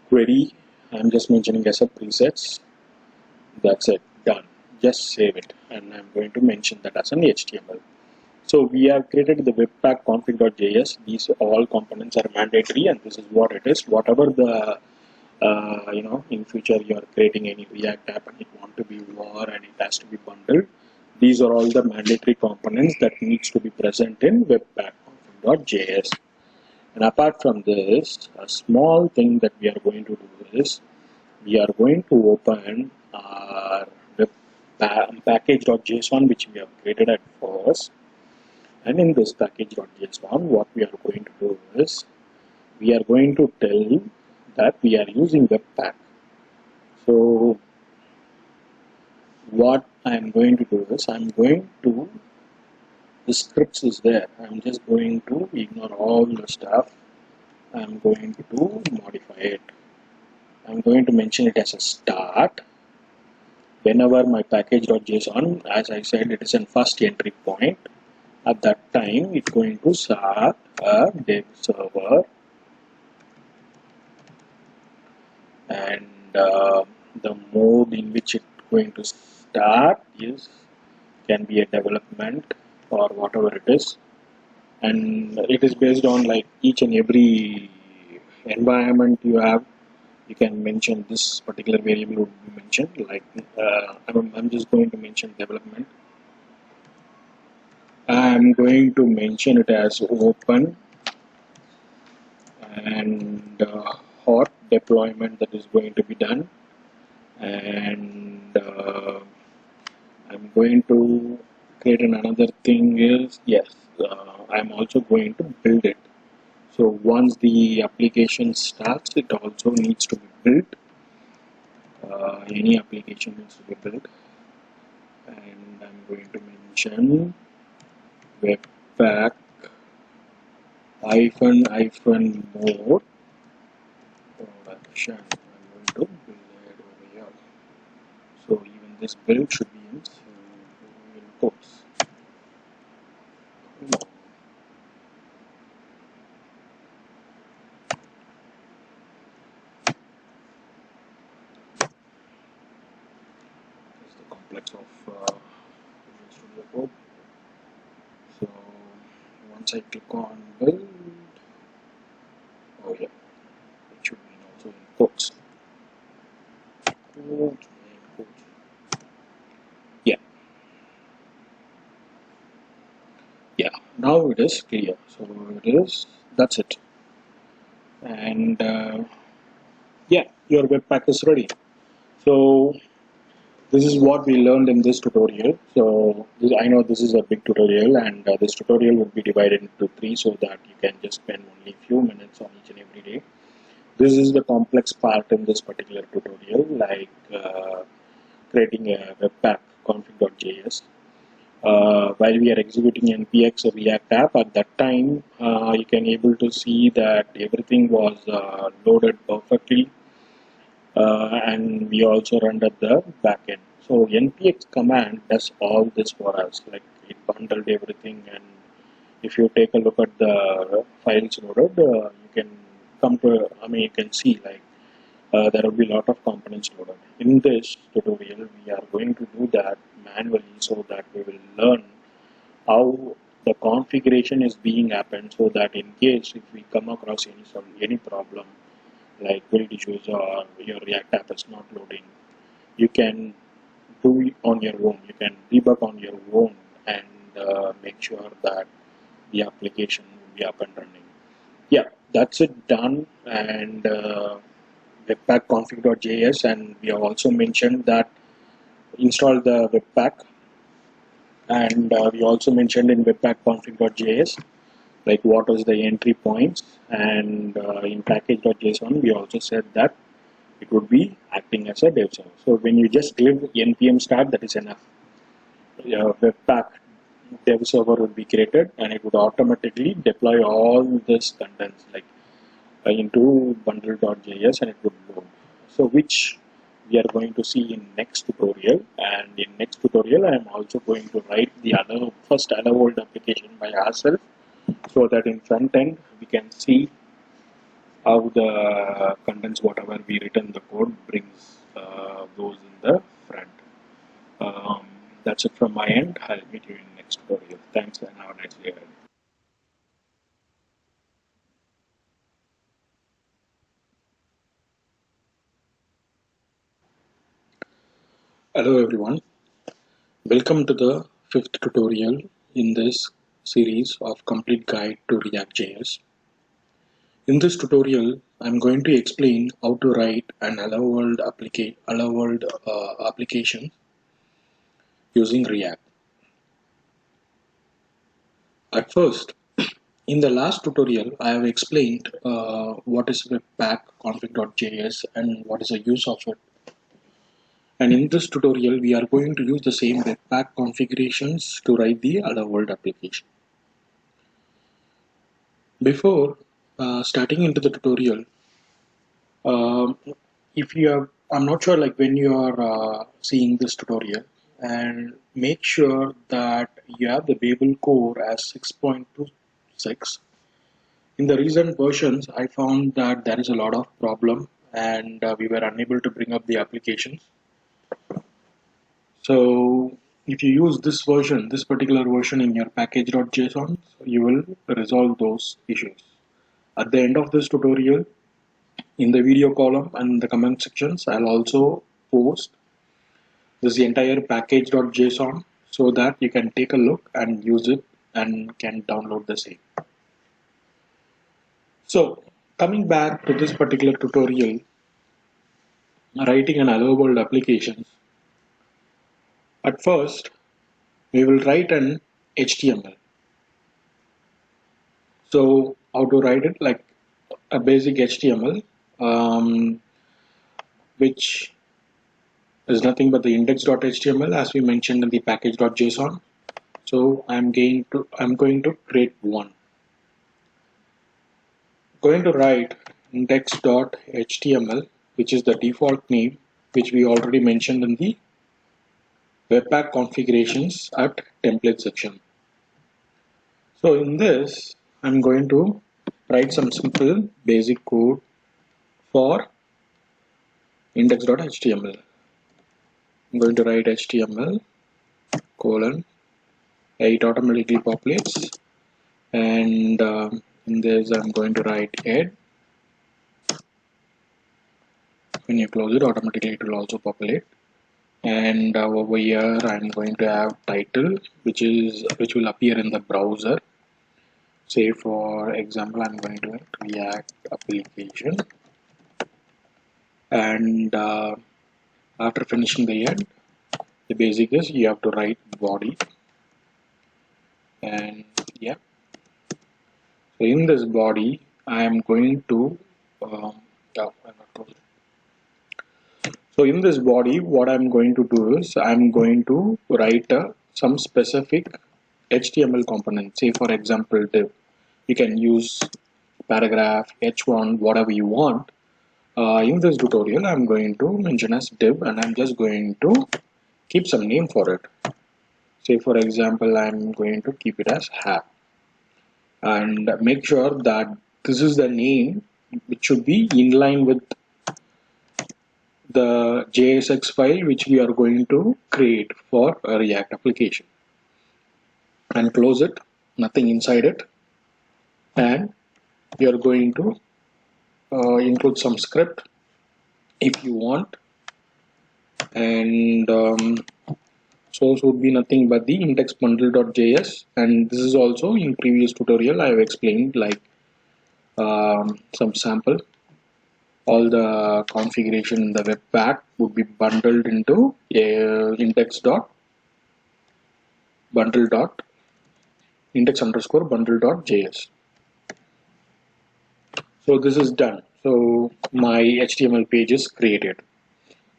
query, I'm just mentioning as a presets. That's it, done. Just save it, and I'm going to mention that as an HTML. So we have created the Webpack config.js. These all components are mandatory, and this is what it is. Whatever the in future you are creating any React app and it want to be var and it has to be bundled. These are all the mandatory components that needs to be present in Webpack config.js. And apart from this, a small thing that we are going to do is we are going to open our package.json, which we have created at first. And in this package.json, what we are going to do is we are going to tell that we are using Webpack. So what I am going to do is the scripts is there. I'm just going to ignore all the stuff. I'm going to modify it. I'm going to mention it as a start. Whenever my package.json, as I said, it is in first entry point. At that time, it's going to start a dev server, and the mode in which it's going to start can be a development or whatever it is, and it is based on like each and every environment you have. You can mention this particular variable would be mentioned like I'm just going to mention development. I'm going to mention it as open and hot deployment that is going to be done, and I'm going to create another thing is yes, I'm also going to build it. So once the application starts, it also needs to be built. Any application needs to be built, and I'm going to mention Webpack -more production. I'm going to build it over here. So even this build should be in quotes. This is the complex of Visual Studio Code. So once I click on build, oh yeah, it should be also in quotes. Quotes. Yeah, yeah. Now it is clear. So it is. That's it. And yeah, your Webpack is ready. So this is what we learned in this tutorial. So I know this is a big tutorial, and this tutorial will be divided into 3 so that you can just spend only a few minutes on each and every day. This is the complex part in this particular tutorial, like creating a Webpack config.js. While we are executing npx React app, at that time you can able to see that everything was loaded perfectly, and we also rendered the backend. So npx command does all this for us, like it bundled everything, and if you take a look at the files loaded, you can come to, you can see like there will be a lot of components loaded. In this tutorial, we are going to do that manually so that we will learn how the configuration is being happened, so that in case if we come across any problem like build issues or your React app is not loading, you can do it on your own. You can debug on your own and make sure that the application will be up and running. Yeah, that's it done. And Webpack config.js, and we have also mentioned that install the Webpack, and we also mentioned in Webpack config.js like what was the entry points, and in package.json we also said that it would be acting as a dev server. So when you just give npm start, that is enough. Webpack dev server would be created, and it would automatically deploy all this contents like into bundle.js, and it would load. So which we are going to see in next tutorial, and in next tutorial I am also going to write the first hello world application by ourselves, so that in front end we can see how the contents whatever we written the code brings those in the front. Um, that's it from my end. I'll meet you in next tutorial. Thanks, and have a nice day ahead. Hello everyone. Welcome to the fifth tutorial in this series of complete guide to ReactJS. In this tutorial, I'm going to explain how to write an hello world application using React. At first, in the last tutorial, I have explained what is Webpack config.js and what is the use of it. And in this tutorial, we are going to use the same Webpack configurations to write the hello world application. Before starting into the tutorial, um, if you have, I'm not sure like when you are seeing this tutorial, and make sure that you have the Babel core as 6.26. In the recent versions, I found that there is a lot of problem, and we were unable to bring up the applications. So if you use this version, this particular version in your package.json, you will resolve those issues. At the end of this tutorial, in the video column and the comment sections, I'll also post this entire package.json so that you can take a look and use it and can download the same. So coming back to this particular tutorial, writing an hello world application. At first, we will write an HTML. So how to write it? Like a basic HTML, which is nothing but the index.html as we mentioned in the package.json. So I'm going to create one. Going to write index.html, which is the default name, which we already mentioned in the Webpack configurations at template section. So in this, I'm going to write some simple basic code for index.html. I'm going to write HTML : it automatically populates, and in this I'm going to write head. When you close it, automatically it will also populate. And over here I'm going to have title, which will appear in the browser. Say for example, I'm going to write React application, and after finishing the head, the basic is you have to write body, and yeah. So in this body, I am going to so in this body, what I'm going to do is I'm going to write some specific HTML component. Say for example, div. You can use paragraph, h1, whatever you want. In this tutorial, I'm going to mention as div, and I'm just going to keep some name for it. Say for example, I'm going to keep it as app, and make sure that this is the name which should be in line with the JSX file which we are going to create for a React application, and close it, nothing inside it, and we are going to include some script if you want, and source would be nothing but the index bundle.js, and this is also in previous tutorial I have explained, like some sample. All the configuration in the Webpack would be bundled into index_bundle.js. So this is done. So my HTML page is created.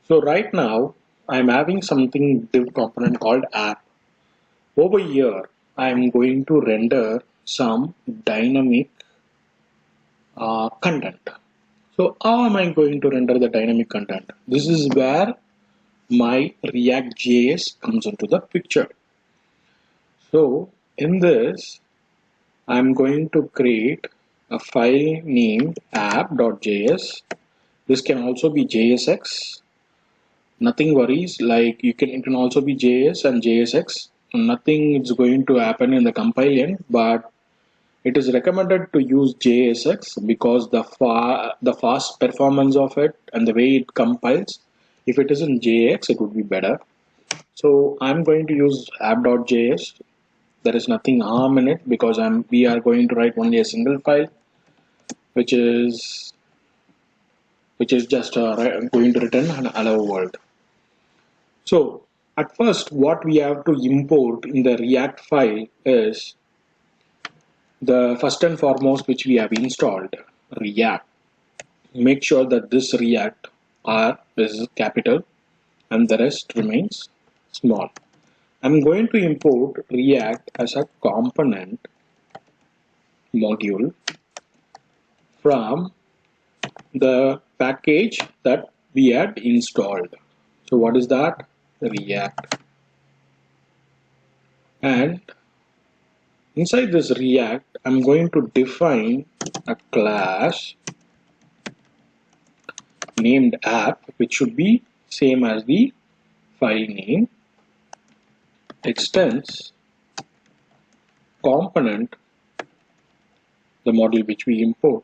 So right now I'm having something div component called app. Over here I'm going to render some dynamic content. So how am I going to render the dynamic content? This is where my ReactJS comes into the picture. So in this, I'm going to create a file named app.js. This can also be JSX. Nothing worries, like it can also be JS and JSX. Nothing is going to happen in the compile end, but it is recommended to use JSX because the fast performance of it and the way it compiles. If it is in JX, it would be better. So I'm going to use app.js. There is nothing harm in it because we are going to write only a single file, which is just going to return an hello world. So at first, what we have to import in the React file is the first and foremost which we have installed, React. Make sure that this React R is capital and the rest remains small. I'm going to import React as a component module from the package that we had installed. So what is that? React. And inside this React, I'm going to define a class named app, which should be same as the file name, extends component, the module which we import.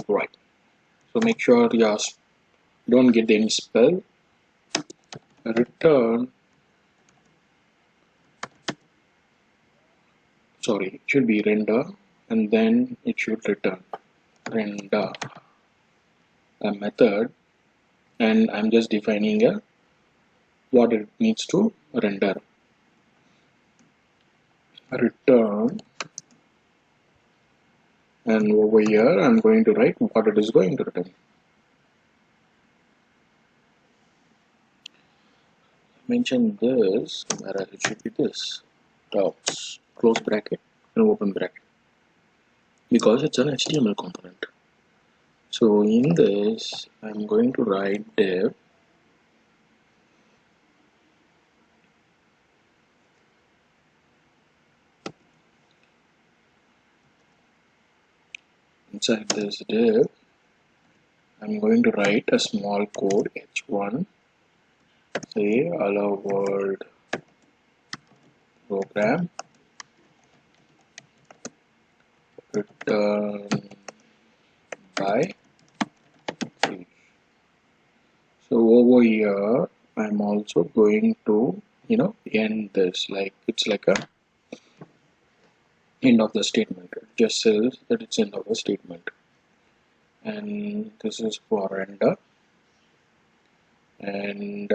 Right. So make sure you don't get any spell. return, sorry, it should be render, and then it should return render a method, and I'm just defining a what it needs to render. Return, and over here I'm going to write what it is going to return. Mention this, whereas it should be this, docs, close bracket and open bracket, because it's an HTML component. So in this, I'm going to write div inside this div. I'm going to write a small code h1, say hello world program, return by 3. So over here, I'm also going to end this, like it's like a end of the statement. It just says that it's end of the statement. And this is for render, and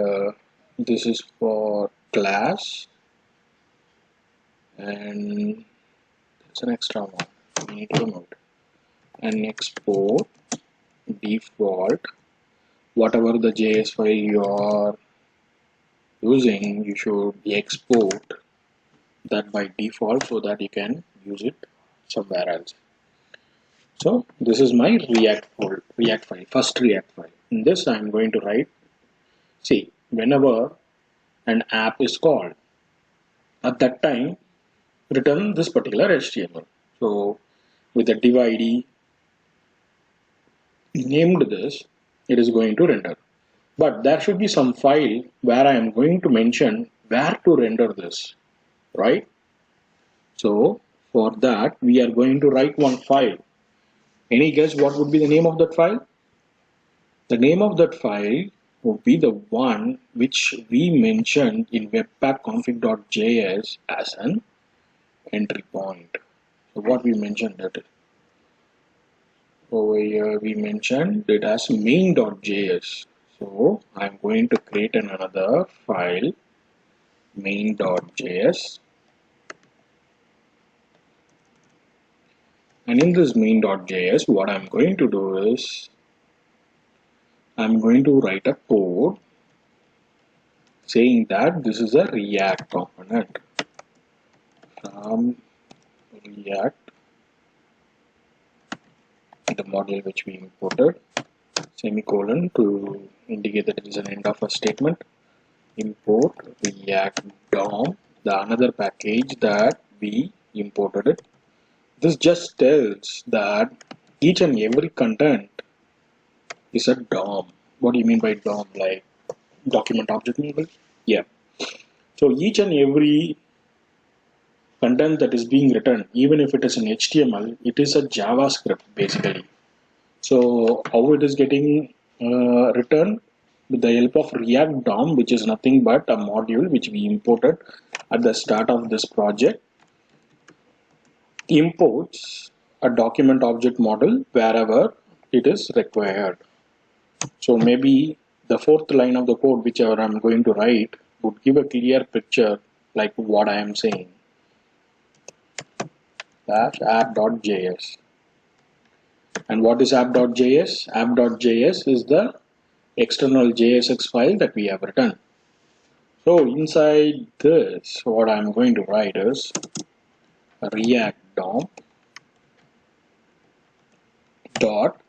this is for class, and it's an extra one we need to note. And export default, whatever the JS file you are using, you should export that by default so that you can use it somewhere else. So this is my React file, first React file. In this I'm going to write, see, whenever an app is called, at that time return this particular HTML. So with the div ID named this, it is going to render. But there should be some file where I am going to mention where to render this, right? So for that, we are going to write one file. Any guess what would be the name of that file? The name of that file would be the one which we mentioned in Webpack Config.js as an entry point. So what we mentioned that over here we mentioned it as main.js. So I'm going to create another file, main.js, and in this main.js what I'm going to do is I'm going to write a code saying that this is a React component from React, the module which we imported, semicolon to indicate that it is an end of a statement, import React DOM, the another package that we imported it. This just tells that each and every content is a DOM. What do you mean by DOM? Like document object model? Yeah. So each and every content that is being written, even if it is in HTML, it is a JavaScript basically. So how it is getting written? With the help of React DOM, which is nothing but a module which we imported at the start of this project, imports a document object model wherever it is required. So maybe the fourth line of the code whichever I'm going to write would give a clear picture like what I am saying. App.js. And what is app.js? App.js is the external JSX file that we have written. So inside this, what I'm going to write is React DOM dot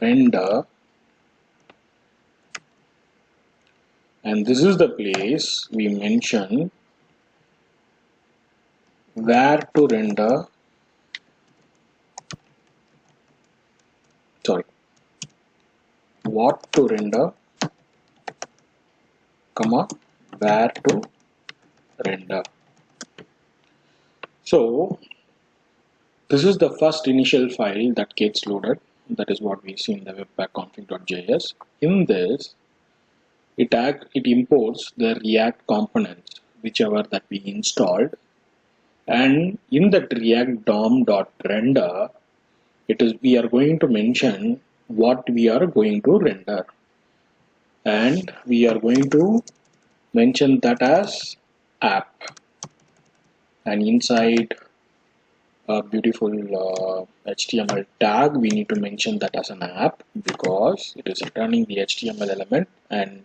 render, and this is the place we mention where to render, sorry, what to render, comma, where to render. So this is the first initial file that gets loaded. That is what we see in the Webpack Config.js. In this, it imports the React components, whichever that we installed, and in that React DOM.render, we are going to mention what we are going to render, and we are going to mention that as app, and inside a beautiful HTML tag we need to mention that as an app, because it is returning the HTML element, and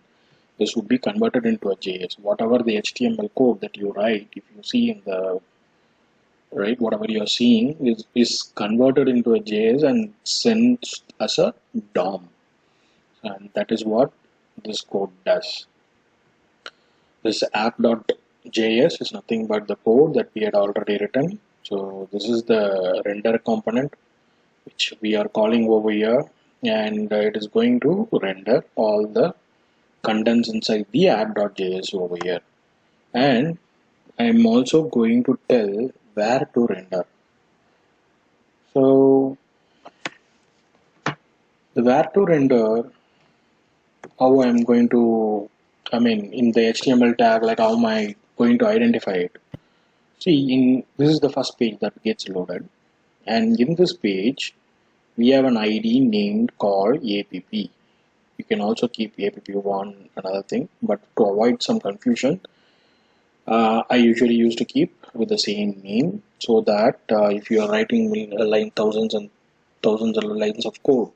this would be converted into a JS. Whatever the HTML code that you write, if you see in the right, whatever you are seeing is converted into a JS and sent as a DOM, and that is what this code does. This app.js is nothing but the code that we had already written. So this is the render component which we are calling over here, and it is going to render all the contents inside the app.js over here. And I am also going to tell where to render. So the where to render, how I am going to, in the HTML tag, like how am I going to identify it? See, this is the first page that gets loaded, and in this page we have an ID named called app. You can also keep app1 another thing, but to avoid some confusion, I usually used to keep with the same name, so that if you are writing thousands and thousands of lines of code,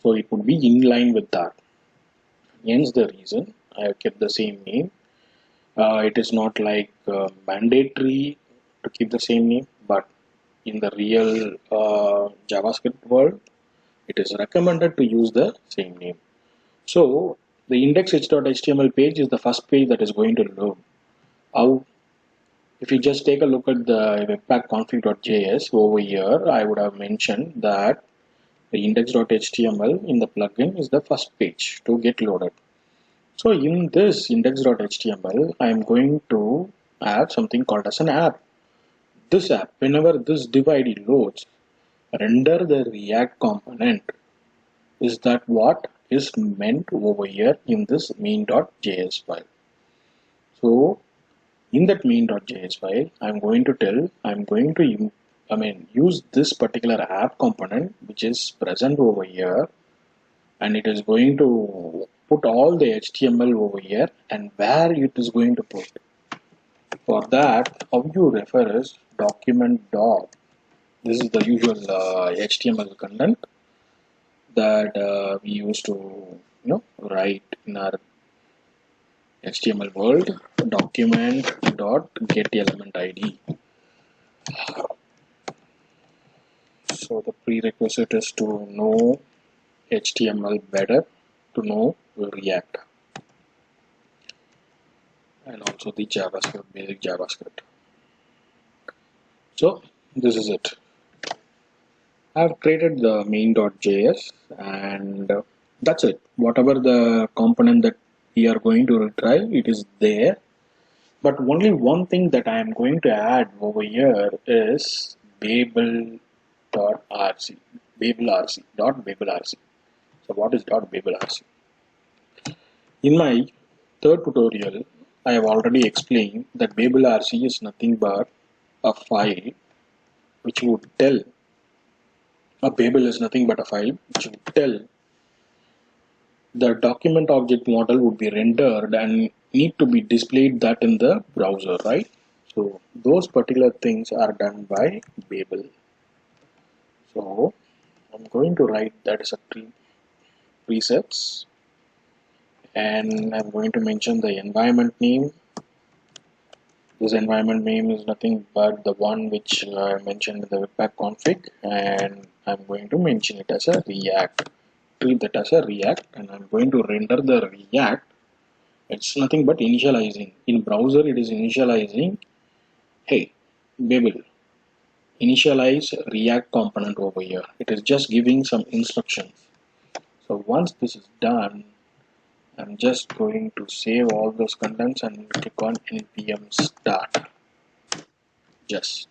so it would be in line with that. Hence the reason I have kept the same name. It is not like mandatory to keep the same name, but in the real JavaScript world, it is recommended to use the same name. So the index.html page is the first page that is going to load. How? If you just take a look at the Webpack Config.js over here, I would have mentioned that the index.html in the plugin is the first page to get loaded. So in this index.html, I am going to add something called as an app. This app, whenever this div ID loads, render the React component. Is that what is meant over here in this main.js file? So in that main.js file, I'm going to use this particular app component which is present over here, and it is going to put all the HTML over here, and where it is going to put. For that, how you refer is document dot. This is the usual HTML content that we used to write in our HTML world. Document dot get element ID. So the prerequisite is to know HTML better, to know React, and also the JavaScript, basic JavaScript. So this is it. I've created the main.js, and that's it. Whatever the component that we are going to retrieve, it is there. But only one thing that I am going to add over here is babel.rc. Babel.rc. So what is .babel.rc? In my third tutorial, I have already explained that babel.rc is nothing but a file which would tell. A Babel is nothing but a file which would tell the document object model would be rendered and need to be displayed that in the browser, right? So those particular things are done by Babel. So I'm going to write that as a presets, and I'm going to mention the environment name. This environment name is nothing but the one which I mentioned in the Webpack config, and I'm going to mention it as a React. Treat that as a React, and I'm going to render the React. It's nothing but initializing. In browser, it is initializing. Hey, Babel, initialize React component over here. It is just giving some instructions. So once this is done, I'm just going to save all those contents and click on npm start. Just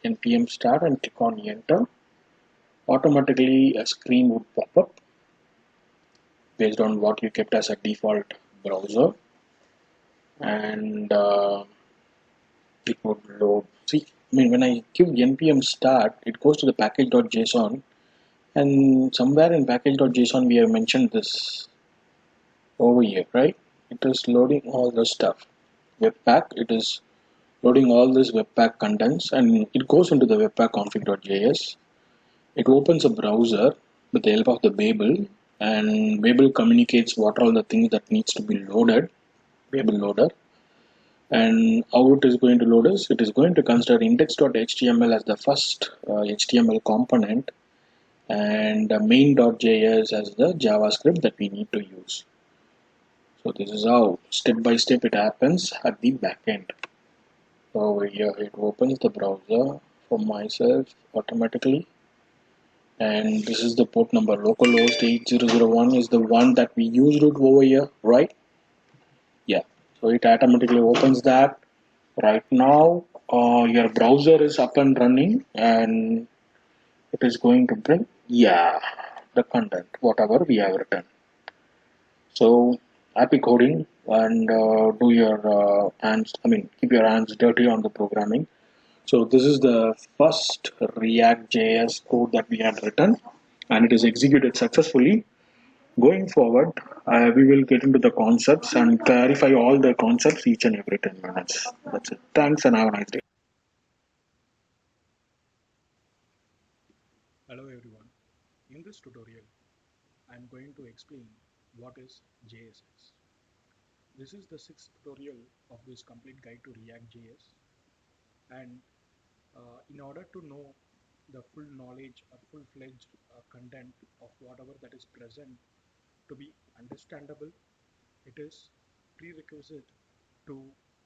npm start and click on enter. Automatically a screen would pop up based on what you kept as a default browser, and it would load. See, I mean, when I give npm start, it goes to the package.json, and somewhere in package.json we have mentioned this over here, right? It is loading all the stuff. Webpack, it is loading all this Webpack contents, and it goes into the Webpack config.js. It opens a browser with the help of the Babel, and Babel communicates what are all the things that needs to be loaded, Babel loader. And how it is going to load us? It is going to consider index.html as the first HTML component, and main.js as the JavaScript that we need to use. So this is how step by step it happens at the backend. Over here it opens the browser for myself automatically, and this is the port number. Localhost 8001 is the one that we used it over here, right? Yeah, so it automatically opens that. Right now your browser is up and running, and it is going to bring, yeah, the content whatever we have written. So happy coding, and do your hands, I mean, keep your hands dirty on the programming. So this is the first ReactJS code that we had written, and it is executed successfully. Going forward, we will get into the concepts and clarify all the concepts each and every 10 minutes. That's it. Thanks, and have a nice day. Hello everyone. In this tutorial, I am going to explain what is JSX. This is the sixth tutorial of this complete guide to React.js, and in order to know the full knowledge or full-fledged content of whatever that is present to be understandable, it is prerequisite to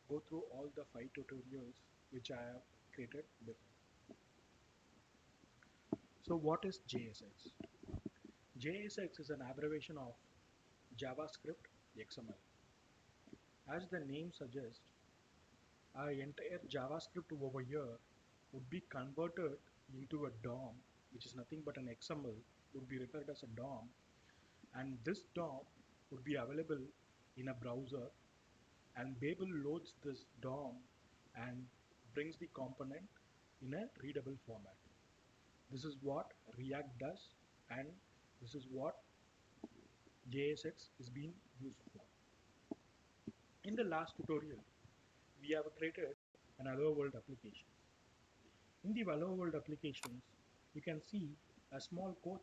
go through all the 5 tutorials which I have created before. So what is JSX? JSX is an abbreviation of JavaScript XML. As the name suggests, our entire JavaScript over here would be converted into a DOM, which is nothing but an XML, would be referred as a DOM, and this DOM would be available in a browser, and Babel loads this DOM and brings the component in a readable format. This is what React does, and this is what JSX is being used for. In the last tutorial, we have created an Hello World application. In the Hello World applications, you can see a small code